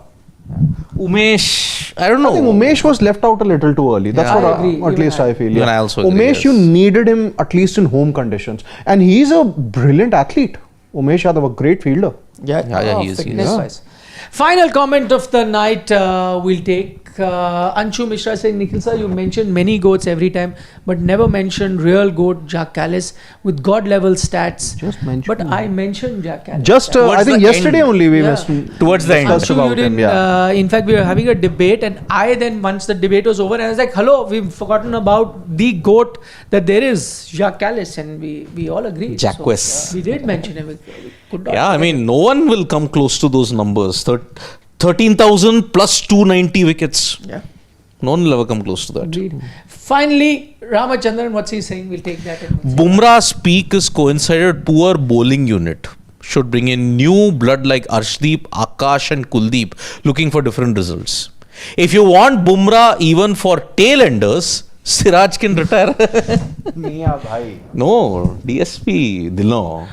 Umesh, I don't know. I think Umesh was left out a little too early. That's Yeah. what I agree. at Even least I feel. Even Yeah. I also agree, Umesh, yes. you needed him at least in home conditions. And he's a brilliant athlete. Umesh Yadav, a great fielder. Yeah, he is, he is. fitness-wise. Final comment of the night we'll take. Anshu Mishra saying, Nikhil sir, you mentioned many goats every time, but never mentioned real goat Jack Callis with God level stats. Just mentioned But I mentioned Jack Callis. Just, Towards I think the yesterday end. only we Yeah. missed. Towards the end. discussed Anshu, you about him. didn't, Yeah. in fact, we were having a debate, and I then, once the debate was over, and I was like, hello, we've forgotten about the goat that there is, Jacques Callis, and we all agreed. Jacques. We did mention him. We could not Yeah, I forget mean, no one will come close to those numbers. 13,000 plus 290 wickets. Yeah. No one will ever come close to that. Agreed. Finally, Ramachandran, what's he saying? We'll take that. Bumrah's peak is coincided poor bowling unit. Should bring in new blood like Arshdeep, Akash and Kuldeep, looking for different results. If you want Bumrah even for tail enders, Siraj can retire. Mia bhai. No, DSP, Dillon.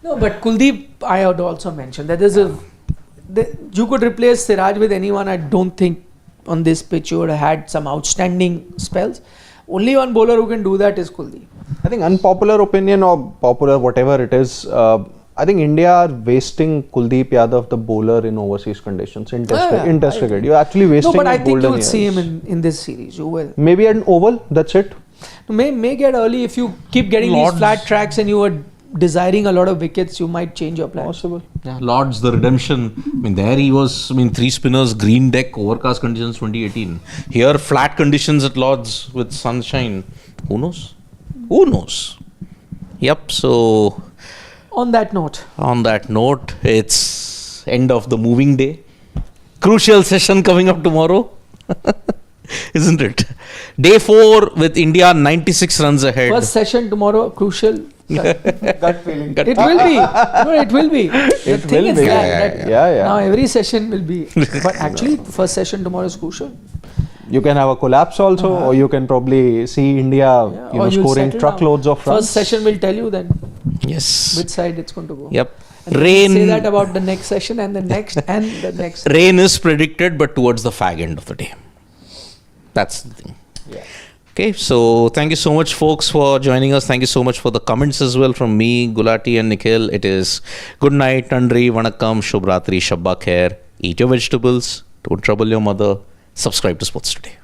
No, but Kuldeep, I would also mention that you could replace Siraj with anyone. I don't think on this pitch you would have had some outstanding spells. Only one bowler who can do that is Kuldeep. I think unpopular opinion or popular, whatever it is, I think India are wasting Kuldeep Yadav, the bowler, in overseas conditions, in test cricket. You're actually wasting No, but I his think golden you'll see him years. in this series. You will. Maybe at an oval, that's it. May get early if you keep getting Lords. these flat tracks and you are desiring a lot of wickets, you might change your plans. Possible. Yeah, Lords, the redemption. I mean, there he was, 3 spinners, green deck, overcast conditions 2018. Here, flat conditions at Lords with sunshine. Who knows? Who knows? Yep. So On that note, it's end of the moving day. Crucial session coming up tomorrow. Isn't it? Day 4 with India 96 runs ahead. first session tomorrow, crucial. Gut feeling. It will be. No, it will be. The thing is that now every session will be. But actually, first session tomorrow is crucial. You can have a collapse also, or you can probably see India, Or you'll scoring settle truckloads down. of runs. First session will tell you then Yes. which side it's going to go. Yep. And then Rain. say that about the next session and the next and the next. Rain is predicted, but towards the fag end of the day. That's the thing. Yeah. Okay, so thank you so much, folks, for joining us. Thank you so much for the comments as well from me, Gulati, and Nikhil. It is good night, Nandri, Vanakkam, Shubhratri, Shabba Khair. Eat your vegetables. Don't trouble your mother. Subscribe to Sports Today.